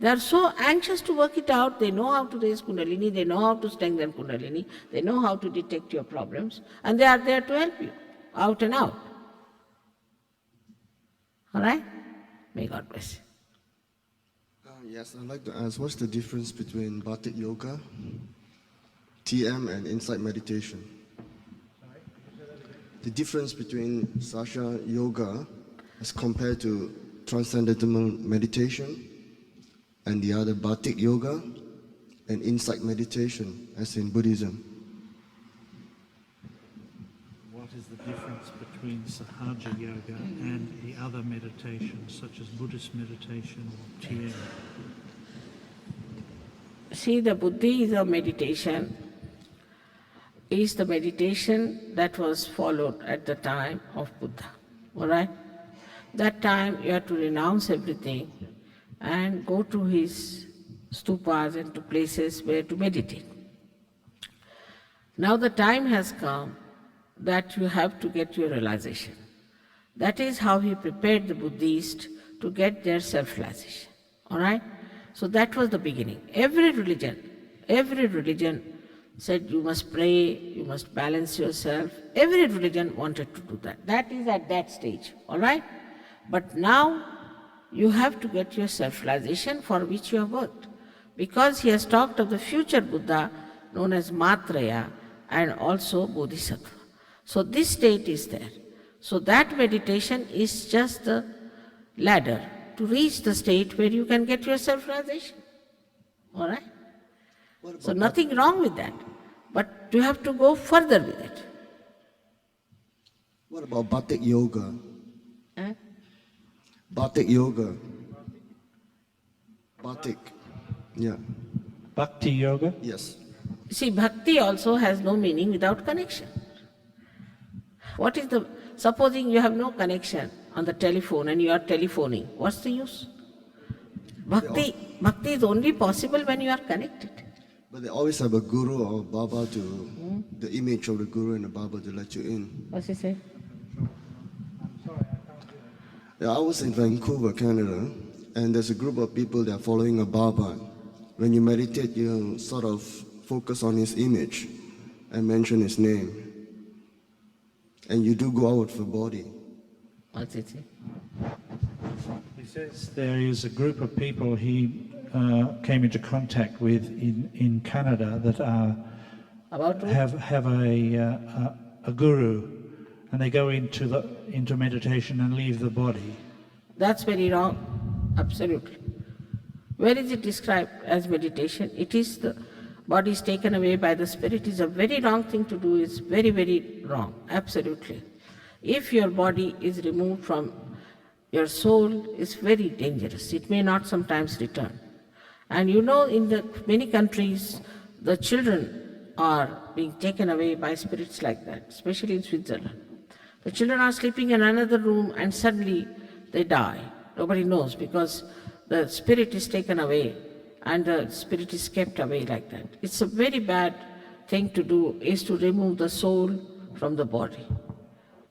They are so anxious to work it out. They know how to raise Kundalini, they know how to strengthen Kundalini, they know how to detect your problems, and they are there to help you, out and out. All right? May God bless you. Yes, I'd like to ask, what's the difference between Batik Yoga, TM, and Insight Meditation? The difference between Sasha Yoga as compared to Transcendental Meditation and the other Batik Yoga and Insight Meditation as in Buddhism. What is the difference between Sahaja Yoga and the other meditations such as Buddhist meditation or TM? See, the Buddhism meditation is the meditation that was followed at the time of Buddha. All right? That time you have to renounce everything and go to his stupas and to places where to meditate. Now the time has come that you have to get your realization. That is how he prepared the Buddhists to get their self-realization. All right? So that was the beginning. Every religion said you must pray, you must balance yourself. Every religion wanted to do that. That is at that stage. All right? But now you have to get your self-realization for which you have worked. Because he has talked of the future Buddha known as Maitreya and also Bodhisattva. So this state is there. So that meditation is just the ladder to reach the state where you can get your self-realization. All right? So nothing wrong with that. But you have to go further with it. What about Batik Yoga? Eh? Batik Yoga. Batik. Yeah. Bhakti yoga? Yes. See, bhakti also has no meaning without connection. What is the, supposing you have no connection on the telephone and you are telephoning, what's the use? Bhakti is only possible when you are connected. But they always have a guru or Baba to, the image of the guru and the Baba to let you in. What's he say? Yeah, I was in Vancouver, Canada, and there's a group of people that are following a Baba. When you meditate, you sort of focus on his image and mention his name. And you do go out of the body. What's it say? He says there is a group of people he came into contact with in Canada that are About who? have a guru, and they go into meditation and leave the body. That's very wrong. Absolutely. Where is it described as meditation? It is the body is taken away by the spirit. Is a very wrong thing to do. It's very, very wrong. Absolutely. If your body is removed from your soul, it's very dangerous. It may not sometimes return. And you know, in the many countries, the children are being taken away by spirits like that, especially in Switzerland. The children are sleeping in another room and suddenly they die. Nobody knows because the spirit is taken away and the spirit is kept away like that. It's a very bad thing to do, is to remove the soul from the body.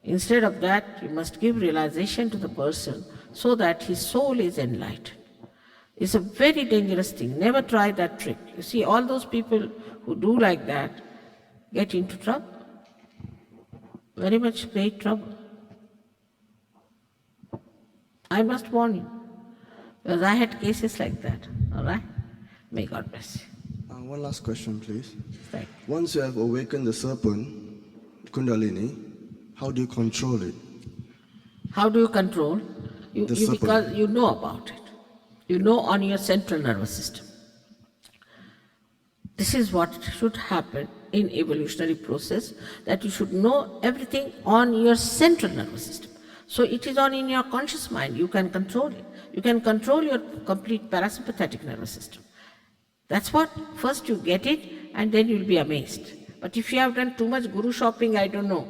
Instead of that, you must give realization to the person so that his soul is enlightened. It's a very dangerous thing. Never try that trick. You see, all those people who do like that get into trouble. Very much great trouble. I must warn you, because I had cases like that. All right? May God bless you. One last question, please. Thank you. Once you have awakened the serpent, Kundalini, how do you control it? How do you control? You The serpent. because you know about it. You know on your central nervous system. This is what should happen in evolutionary process, that you should know everything on your central nervous system. So it is on in your conscious mind, you can control it. You can control your complete parasympathetic nervous system. That's what, first you get it and then you'll be amazed. But if you have done too much guru shopping, I don't know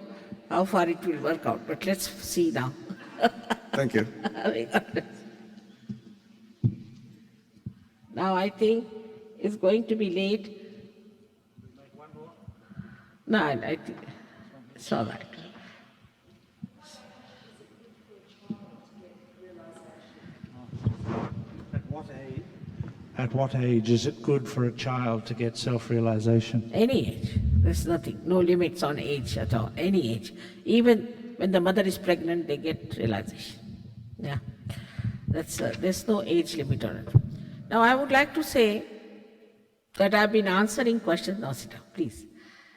how far it will work out. But let's see now. Thank you. Now I think it's going to be late. No, I think it's all right. At what age is it good for a child to get self-realization? Any age. There's nothing, no limits on age at all, any age. Even when the mother is pregnant, they get realization. Yeah, there's no age limit on it. Now I would like to say that I've been answering questions, now sit down, please.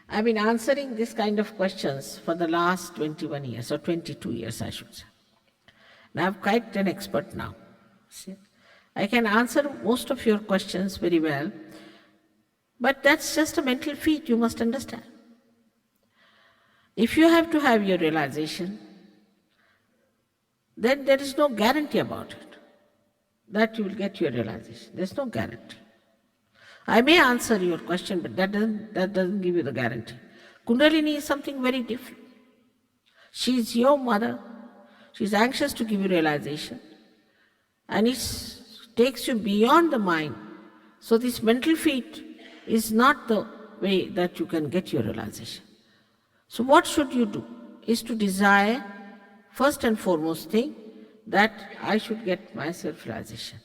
I've been answering this kind of questions for the last 21 years, or 22 years I should say. And I'm quite an expert now. See? I can answer most of your questions very well, but that's just a mental feat, you must understand. If you have to have your realization, then there is no guarantee about it, that you will get your realization. There's no guarantee. I may answer your question, but that doesn't give you the guarantee. Kundalini is something very different. She is your mother. She is anxious to give you realization. And it takes you beyond the mind. So this mental feat is not the way that you can get your realization. So what should you do? Is to desire, first and foremost thing, that I should get my self-realization.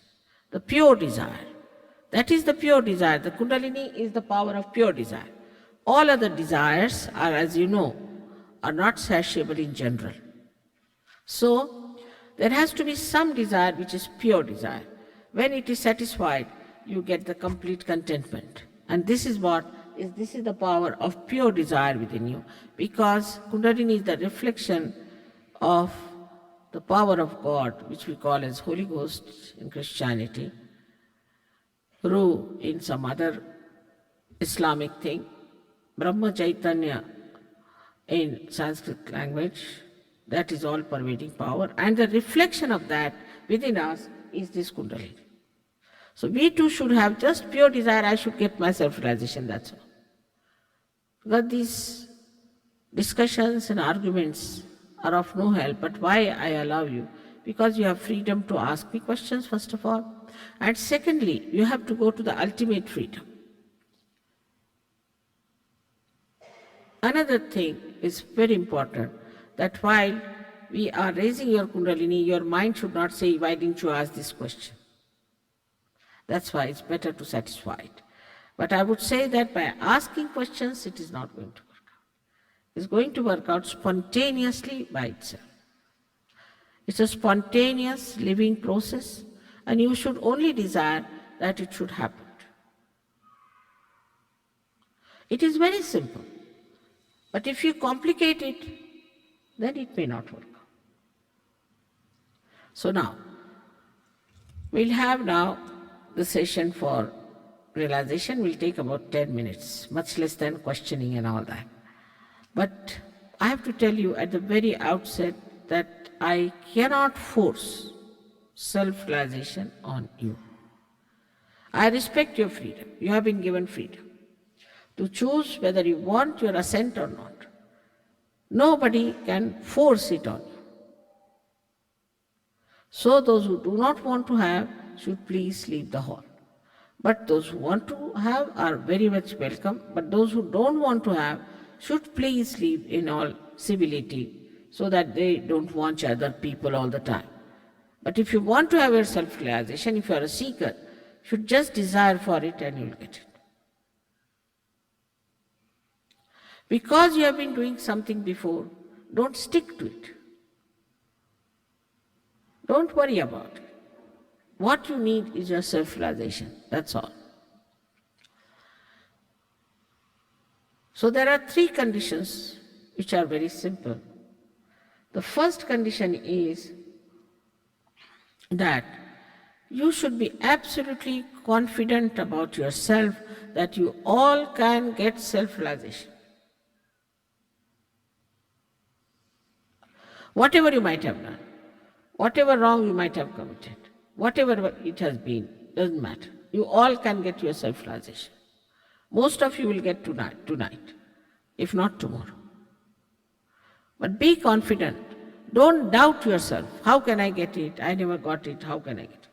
The pure desire. That is the pure desire. The Kundalini is the power of pure desire. All other desires are, as you know, are not satiable in general. So, There has to be some desire which is pure desire. When it is satisfied, you get the complete contentment. And this is the power of pure desire within you, because Kundalini is the reflection of the power of God, which we call as Holy Ghost in Christianity, Ruh in some other Islamic thing, Brahma Chaitanya in Sanskrit language. That is all pervading power, and the reflection of that within us is this Kundalini. So we too should have just pure desire, I should get my self-realization, that's all. Because these discussions and arguments are of no help, but why I allow you? Because you have freedom to ask me questions, first of all, and secondly, you have to go to the ultimate freedom. Another thing is very important, that while we are raising your Kundalini, your mind should not say, why didn't you ask this question? That's why it's better to satisfy it. But I would say that by asking questions, it is not going to work out. It's going to work out spontaneously by itself. It's a spontaneous living process, and you should only desire that it should happen. It is very simple. But if you complicate it, then it may not work. So now, we'll have now the session for realization. Will take about 10 minutes, much less than questioning and all that. But I have to tell you at the very outset that I cannot force self-realization on you. I respect your freedom. You have been given freedom to choose whether you want your assent or not. Nobody can force it on you. So those who do not want to have should please leave the hall. But those who want to have are very much welcome. But those who don't want to have should please leave in all civility, so that they don't watch other people all the time. But if you want to have your self-realization, if you are a seeker, you should just desire for it and you'll get it. Because you have been doing something before, don't stick to it. Don't worry about it. What you need is your self-realization, that's all. So there are 3 conditions which are very simple. The first condition is that you should be absolutely confident about yourself that you all can get self-realization. Whatever you might have done, whatever wrong you might have committed, whatever it has been, doesn't matter. You all can get your self-realization. Most of you will get tonight, if not tomorrow. But be confident. Don't doubt yourself. How can I get it? I never got it. How can I get it?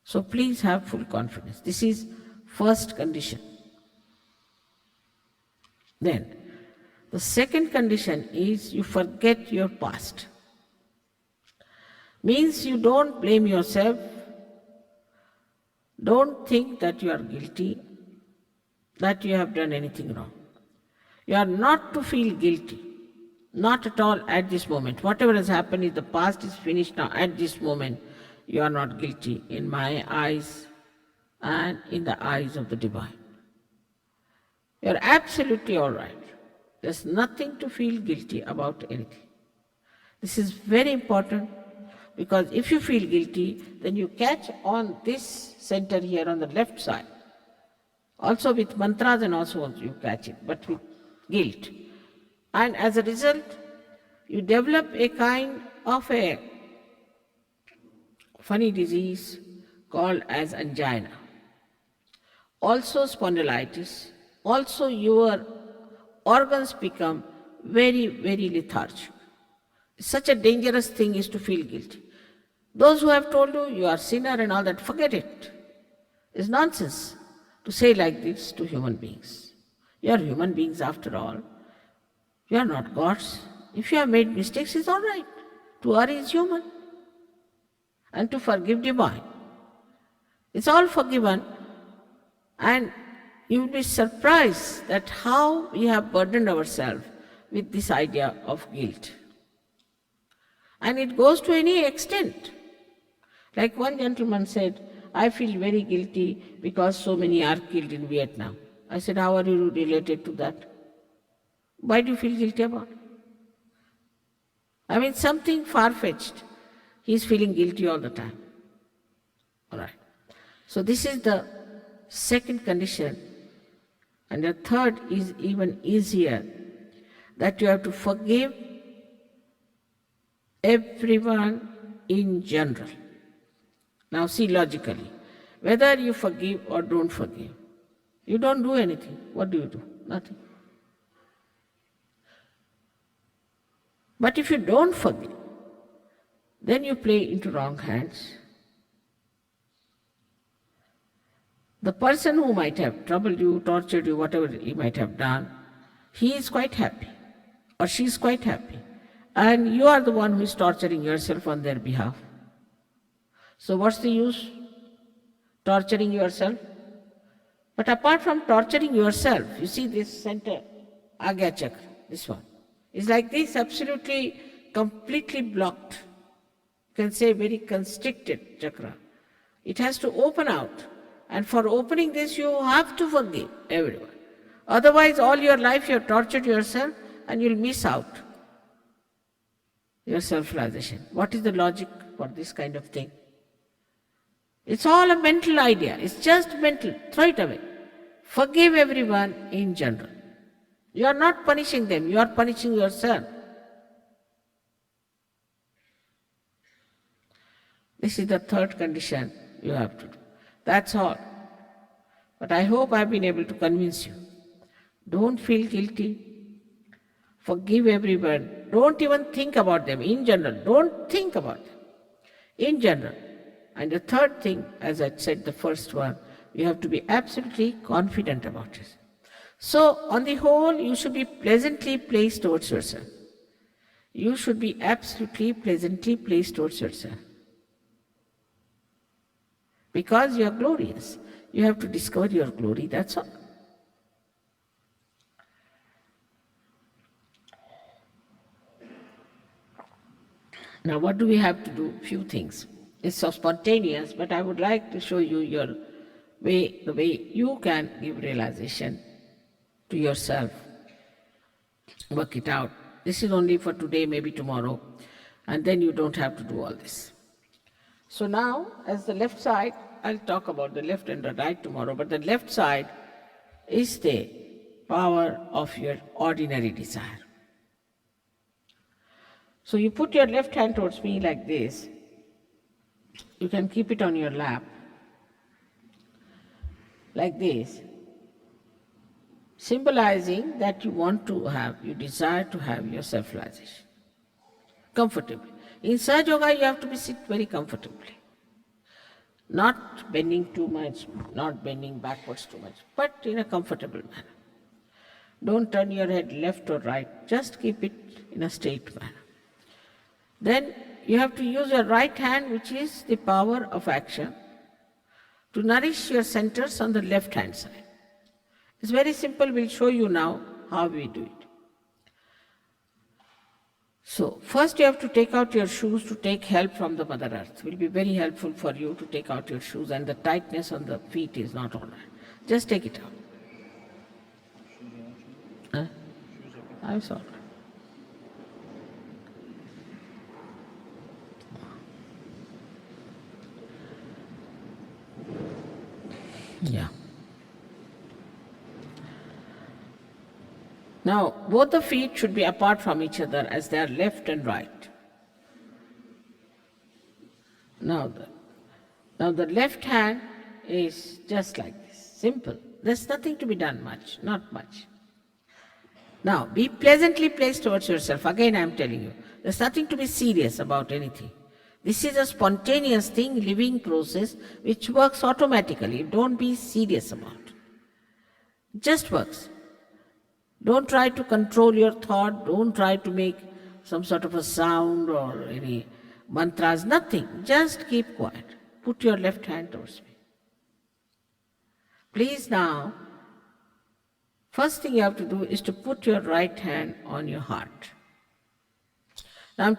So please have full confidence. This is first condition. Then, the second condition is you forget your past. Means you don't blame yourself. Don't think that you are guilty, that you have done anything wrong. You are not to feel guilty. Not at all at this moment. Whatever has happened is the past is finished now. At this moment, you are not guilty in my eyes and in the eyes of the divine. You are absolutely all right. There's nothing to feel guilty about anything. This is very important, because if you feel guilty, then you catch on this center here on the left side. Also with mantras and also you catch it, but with guilt. And as a result, you develop a kind of a funny disease called as angina. Also spondylitis. Also your organs become very, very lethargic. Such a dangerous thing is to feel guilty. Those who have told you you are sinner and all that, forget it. It's nonsense to say like this to human beings. You are human beings after all. You are not gods. If you have made mistakes, it's all right. To err is human. And to forgive divine. It's all forgiven. And you will be surprised that how we have burdened ourselves with this idea of guilt. And it goes to any extent. Like one gentleman said, I feel very guilty because so many are killed in Vietnam. I said, how are you related to that? Why do you feel guilty about it? I mean, something far-fetched. He's feeling guilty all the time. All right. So this is the second condition. And the third is even easier, that you have to forgive everyone in general. Now see logically, whether you forgive or don't forgive, you don't do anything. What do you do? Nothing. But if you don't forgive, then you play into wrong hands. The person who might have troubled you, tortured you, whatever he might have done, he is quite happy, or she is quite happy. And you are the one who is torturing yourself on their behalf. So what's the use? Torturing yourself? But apart from torturing yourself, you see this center, Agya Chakra, this one, is like this, absolutely, completely blocked. You can say very constricted chakra. It has to open out. And for opening this, you have to forgive everyone. Otherwise, all your life you have tortured yourself and you'll miss out your self-realization. What is the logic for this kind of thing? It's all a mental idea. It's just mental. Throw it away. Forgive everyone in general. You are not punishing them. You are punishing yourself. This is the third condition you have to do. That's all. But I hope I've been able to convince you. Don't feel guilty. Forgive everyone. Don't even think about them in general. Don't think about them in general. And the third thing, as I said, the first one, you have to be absolutely confident about it. So, on the whole, you should be pleasantly placed towards yourself. You should be absolutely pleasantly placed towards yourself. Because you are glorious. You have to discover your glory, that's all. Now what do we have to do? Few things. It's so spontaneous, but I would like to show you your way, the way you can give realization to yourself. Work it out. This is only for today, maybe tomorrow, and then you don't have to do all this. So now, as the left side, I'll talk about the left and the right tomorrow, but the left side is the power of your ordinary desire. So you put your left hand towards me like this. You can keep it on your lap, like this, symbolizing that you want to have, you desire to have your self-realization comfortably. In Sahaja Yoga, you have to be sit very comfortably. Not bending too much, not bending backwards too much, but in a comfortable manner. Don't turn your head left or right, just keep it in a straight manner. Then you have to use your right hand, which is the power of action, to nourish your centers on the left hand side. It's very simple, we'll show you now how we do it. So, first you have to take out your shoes to take help from the Mother Earth. It will be very helpful for you to take out your shoes, and the tightness on the feet is not all right. Just take it out. I'm sorry. Yeah. Now, both the feet should be apart from each other as they are left and right. Now the left hand is just like this, simple. There's nothing to be done much, not much. Now, be pleasantly placed towards yourself. Again, I'm telling you, there's nothing to be serious about anything. This is a spontaneous thing, living process, which works automatically. Don't be serious about it. It just works. Don't try to control your thought. Don't try to make some sort of a sound or any mantras, nothing. Just keep quiet. Put your left hand towards me. Please now, first thing you have to do is to put your right hand on your heart. Now I'm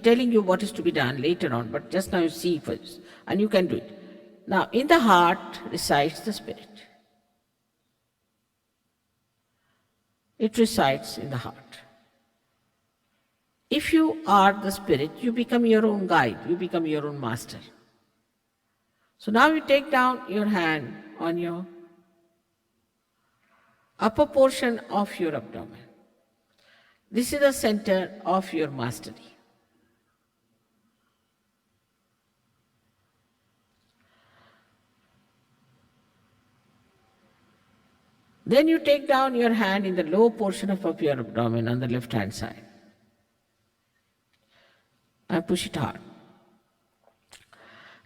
telling you what is to be done later on, but just now you see first, and you can do it. Now, in the heart resides the spirit. It resides in the heart. If you are the spirit, you become your own guide, you become your own master. So now you take down your hand on your upper portion of your abdomen. This is the center of your mastery. Then you take down your hand in the lower portion of your abdomen on the left hand side and push it hard.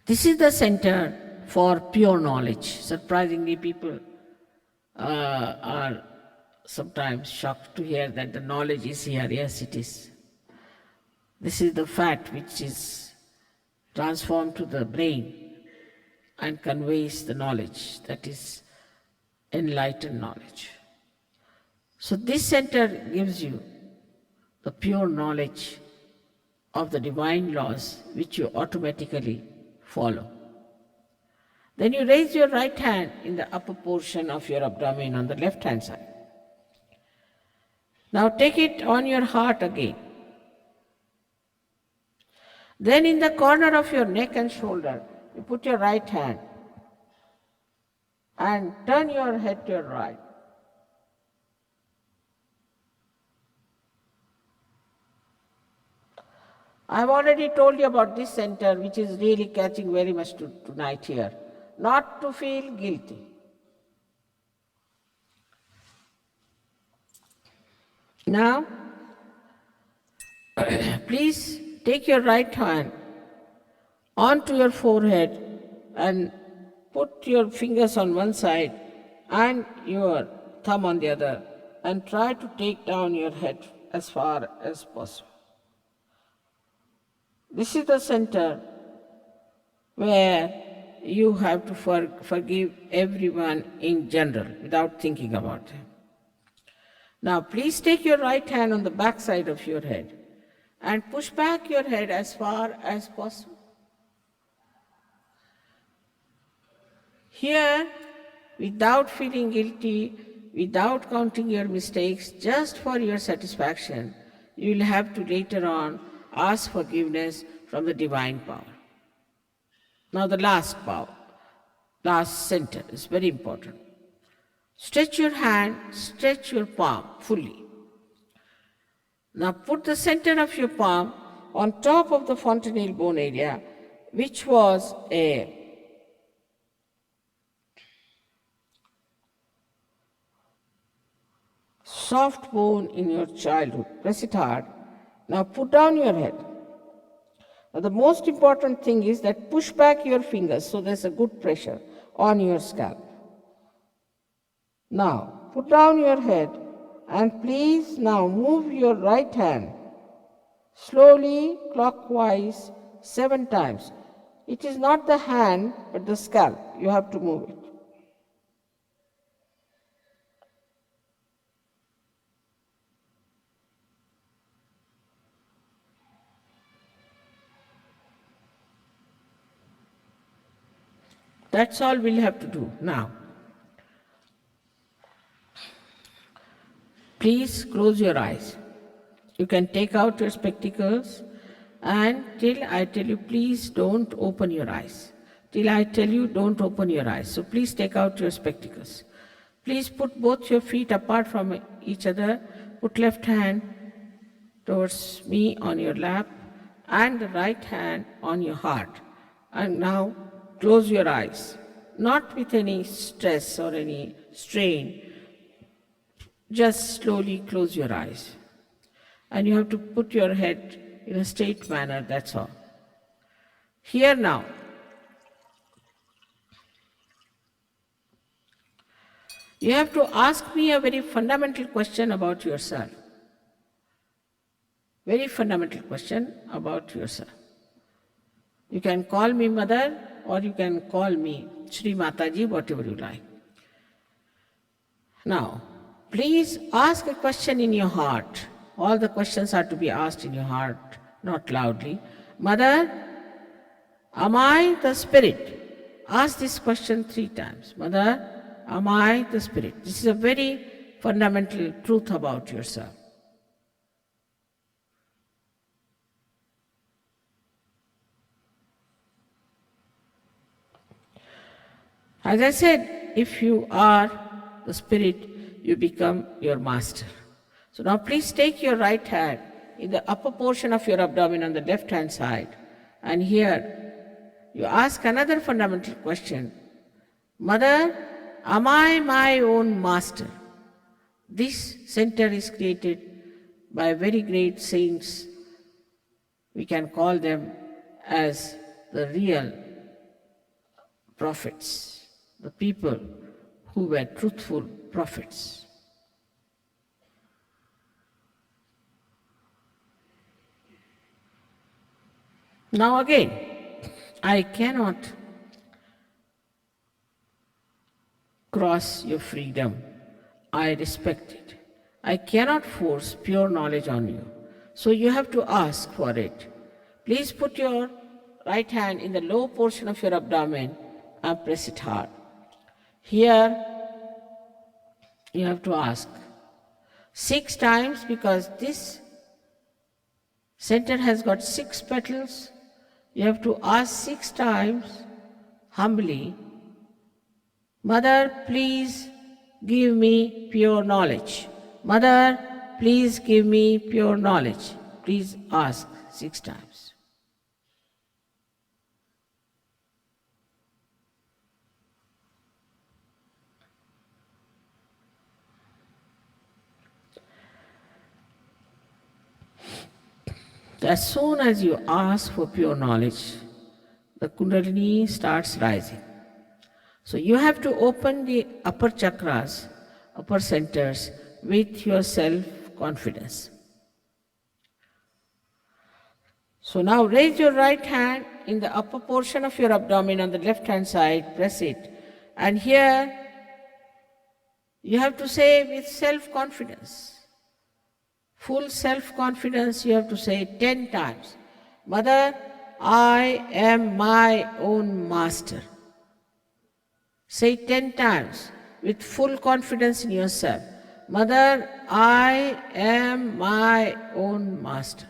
This is the center for pure knowledge. Surprisingly, people are sometimes shocked to hear that the knowledge is here. Yes, it is. This is the fat which is transformed to the brain and conveys the knowledge, that is enlightened knowledge. So this center gives you the pure knowledge of the divine laws which you automatically follow. Then you raise your right hand in the upper portion of your abdomen on the left hand side. Now take it on your heart again. Then in the corner of your neck and shoulder, you put your right hand and turn your head to your right. I've already told you about this center, which is really catching very much tonight here. Not to feel guilty. Now, please take your right hand onto your forehead and put your fingers on one side and your thumb on the other, and try to take down your head as far as possible. This is the center where you have to forgive everyone in general without thinking about them. Now please take your right hand on the back side of your head and push back your head as far as possible. Here, without feeling guilty, without counting your mistakes, just for your satisfaction, you will have to later on ask forgiveness from the divine power. Now the last power, last center is very important. Stretch your hand, stretch your palm fully. Now put the center of your palm on top of the fontanelle bone area, which was a soft bone in your childhood. Press it hard. Now put down your head. Now the most important thing is that push back your fingers so there's a good pressure on your scalp. Now put down your head and please now move your right hand slowly clockwise 7 times. It is not the hand but the scalp. You have to move it. That's all we'll have to do now. Please close your eyes. You can take out your spectacles and till I tell you, please don't open your eyes. Till I tell you, don't open your eyes. So please take out your spectacles. Please put both your feet apart from each other. Put left hand towards me on your lap and the right hand on your heart. And now close your eyes, not with any stress or any strain. Just slowly close your eyes. And you have to put your head in a straight manner, that's all. Here now, you have to ask me a very fundamental question about yourself. Very fundamental question about yourself. You can call me Mother or you can call me Shri Mataji, whatever you like. Now, please ask a question in your heart. All the questions are to be asked in your heart. not loudly. Mother, am I the spirit? Ask this question 3 times. Mother, am I the spirit? This is a very fundamental truth about yourself. As I said, if you are the spirit, you become your master. So now please take your right hand in the upper portion of your abdomen on the left hand side, and here you ask another fundamental question. Mother, am I my own master? This center is created by very great saints. We can call them as the real prophets, the people who were truthful prophets. Now again, I cannot cross your freedom. I respect it. I cannot force pure knowledge on you. So you have to ask for it. Please put your right hand in the lower portion of your abdomen and press it hard. Here you have to ask 6 times, because this center has got 6 petals. You have to ask 6 times humbly, Mother, please give me pure knowledge. Mother, please give me pure knowledge. Please ask 6 times. As soon as you ask for pure knowledge, the Kundalini starts rising. So you have to open the upper chakras, upper centers, with your self-confidence. So now raise your right hand in the upper portion of your abdomen on the left-hand side, press it. And here you have to say with self-confidence, full self-confidence, you have to say 10 times, Mother, I am my own master. Say 10 times with full confidence in yourself. Mother, I am my own master.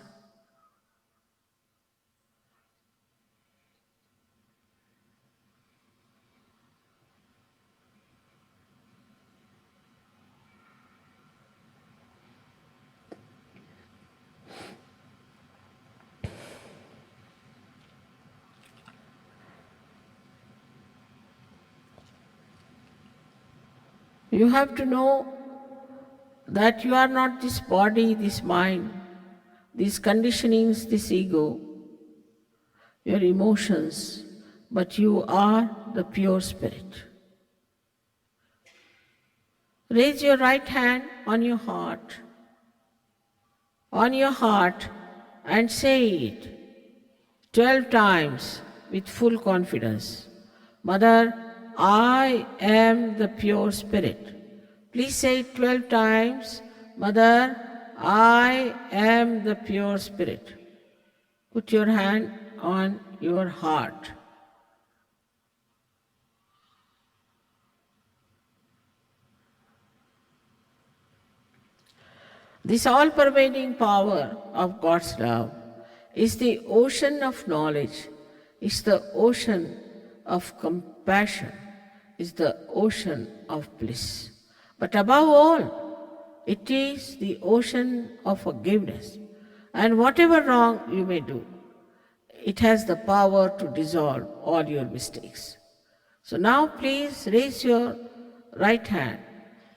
You have to know that you are not this body, this mind, these conditionings, this ego, your emotions, but you are the pure spirit. Raise your right hand on your heart, and say it 12 times with full confidence. Mother, I am the pure spirit. Please say it 12 times. Mother, I am the pure spirit. Put your hand on your heart. This all-pervading power of God's love is the ocean of knowledge, is the ocean of compassion, is the ocean of bliss. But above all, it is the ocean of forgiveness. And whatever wrong you may do, it has the power to dissolve all your mistakes. So now please raise your right hand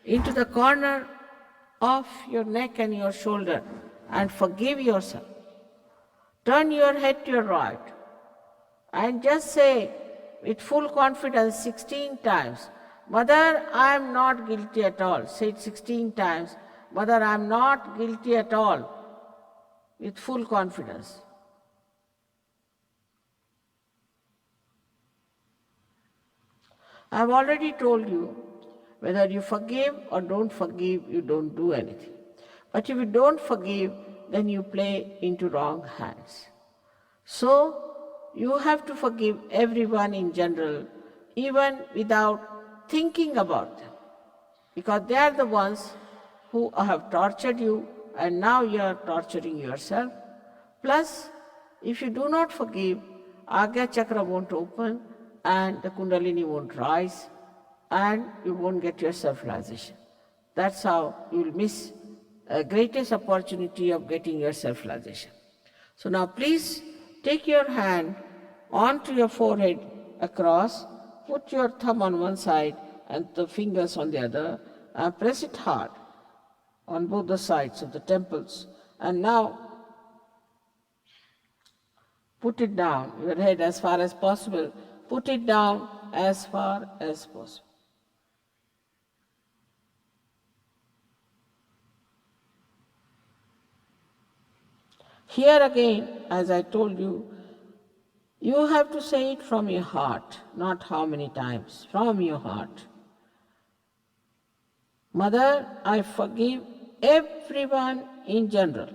into the corner of your neck and your shoulder and forgive yourself. Turn your head to your right and just say with full confidence 16 times, Mother, I am not guilty at all. Say it 16 times. Mother, I am not guilty at all. With full confidence. I have already told you, whether you forgive or don't forgive, you don't do anything. But if you don't forgive, then you play into wrong hands. So, you have to forgive everyone in general, even without thinking about them, because they are the ones who have tortured you and now you are torturing yourself. Plus, if you do not forgive, Agya Chakra won't open and the Kundalini won't rise and you won't get your self-realization. That's how you will miss a greatest opportunity of getting your self-realization. So now please take your hand onto your forehead across, put your thumb on one side and the fingers on the other, and press it hard on both the sides of the temples. And now put it down, your head as far as possible. Put it down as far as possible. Here again, as I told you, you have to say it from your heart, not how many times, from your heart. Mother, I forgive everyone in general.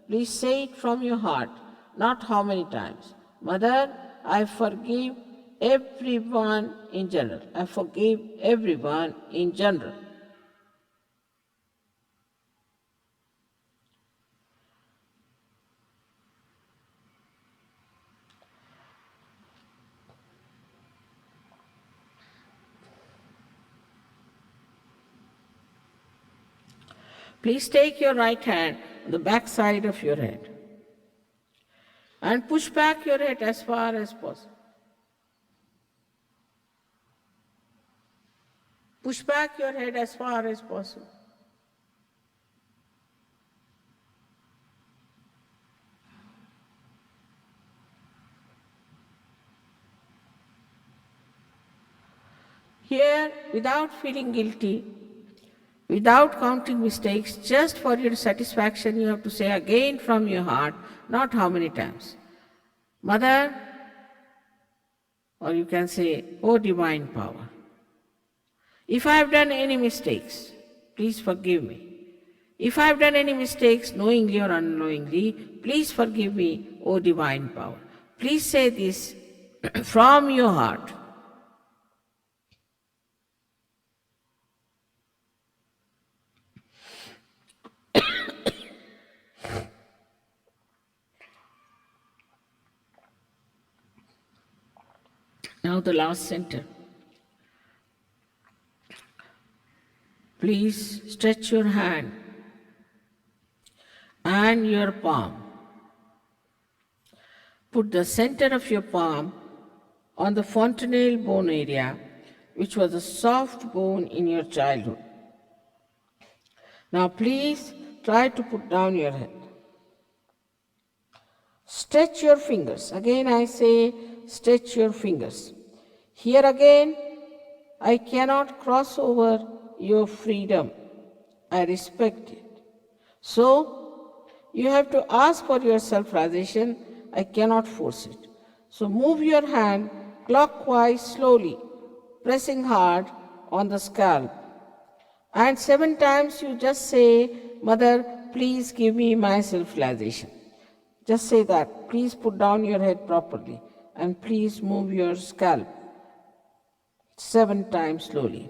Please say it from your heart, not how many times. Mother, I forgive everyone in general. I forgive everyone in general. Please take your right hand on the back side of your head and push back your head as far as possible. Push back your head as far as possible. Here, without feeling guilty, without counting mistakes, just for your satisfaction, you have to say again from your heart, not how many times. Mother, or you can say, O Divine Power, if I have done any mistakes, please forgive me. If I have done any mistakes, knowingly or unknowingly, please forgive me, O Divine Power. Please say this from your heart. Now the last center. Please stretch your hand and your palm. Put the center of your palm on the fontanelle bone area, which was a soft bone in your childhood. Now please try to put down your head. Stretch your fingers. Again I say, stretch your fingers. Here again, I cannot cross over your freedom. I respect it. So, you have to ask for your self-realization. I cannot force it. So, move your hand clockwise slowly, pressing hard on the scalp. And 7 times you just say, Mother, please give me my self-realization. Just say that. Please put down your head properly and please move your scalp 7 times slowly.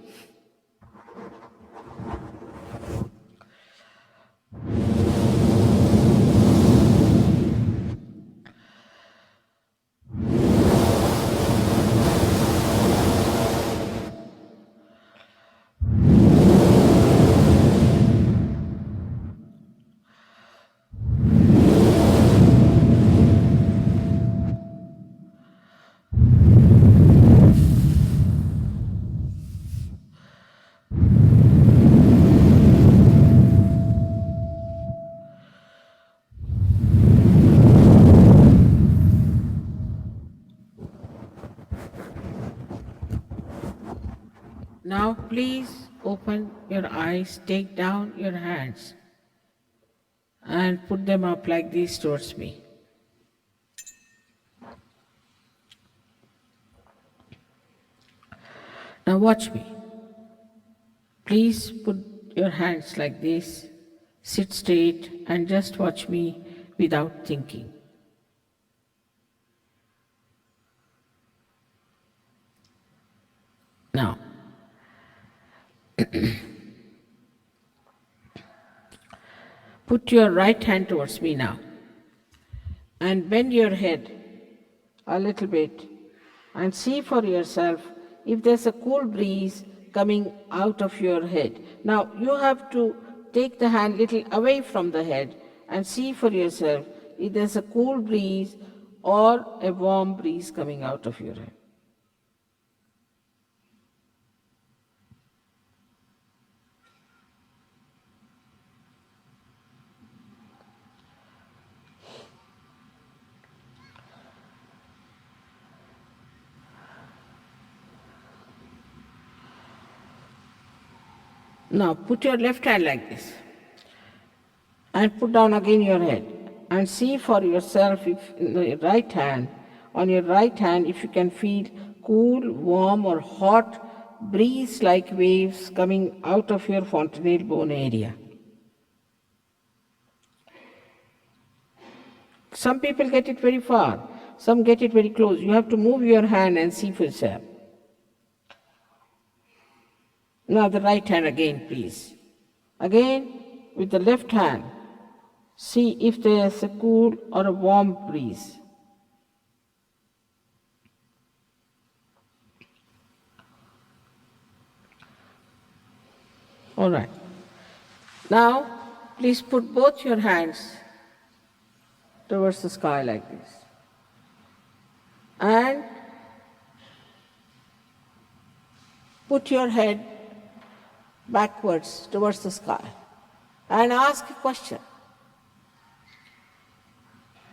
Now please open your eyes, take down your hands and put them up like this towards me. Now watch me. Please put your hands like this Sit straight and just watch me without thinking. Now, put your right hand towards me now and bend your head a little bit and see for yourself if there's a cool breeze coming out of your head. Now, you have to take the hand little away from the head and see for yourself if there's a cool breeze or a warm breeze coming out of your head. Now put your left hand like this and put down again your head and see for yourself if in the right hand, on your right hand, if you can feel cool, warm or hot breeze like waves coming out of your fontanelle bone area. Some people get it very far, some get it very close. You have to move your hand and see for yourself. Now the right hand again, please. Again, with the left hand, see if there is a cool or a warm breeze. All right. Now, please put both your hands towards the sky like this. And put your head backwards towards the sky and ask a question.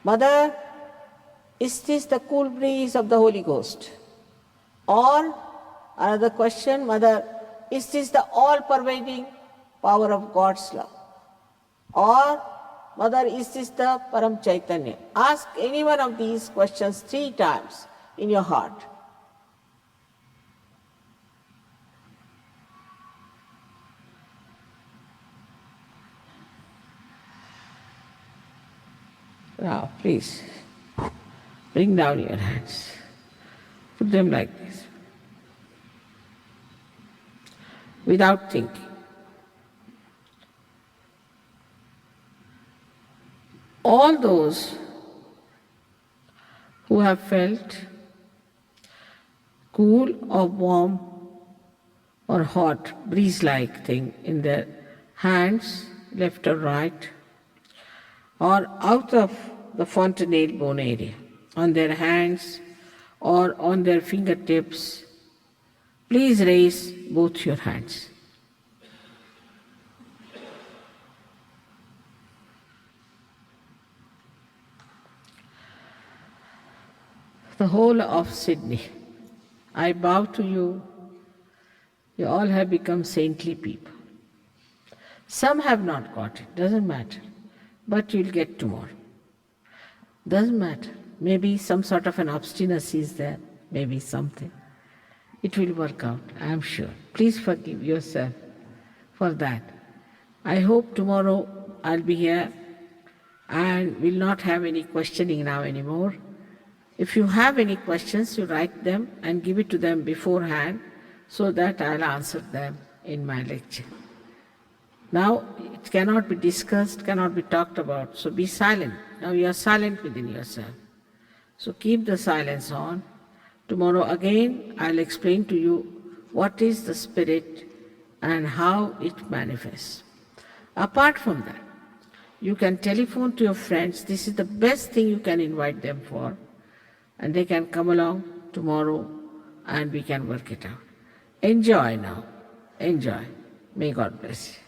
Mother, is this the cool breeze of the Holy Ghost? Or another question, Mother, is this the all-pervading power of God's love? Or, Mother, is this the Param Chaitanya? Ask any one of these questions 3 times in your heart. Now, please, bring down your hands. Put them like this, without thinking. All those who have felt cool or warm or hot breeze-like thing in their hands, left or right, or out of the fontanelle bone area, on their hands or on their fingertips, please raise both your hands. The whole of Sydney, I bow to you. You all have become saintly people. Some have not got it, doesn't matter. But you'll get tomorrow. Doesn't matter. Maybe some sort of an obstinacy is there, maybe something. It will work out, I am sure. Please forgive yourself for that. I hope tomorrow I'll be here and will not have any questioning now anymore. If you have any questions, you write them and give it to them beforehand so that I'll answer them in my lecture. Now, it cannot be discussed, cannot be talked about, so be silent. Now you are silent within yourself. So keep the silence on. Tomorrow again, I'll explain to you what is the Spirit and how it manifests. Apart from that, you can telephone to your friends. This is the best thing you can invite them for. And they can come along tomorrow and we can work it out. Enjoy now. Enjoy. May God bless you.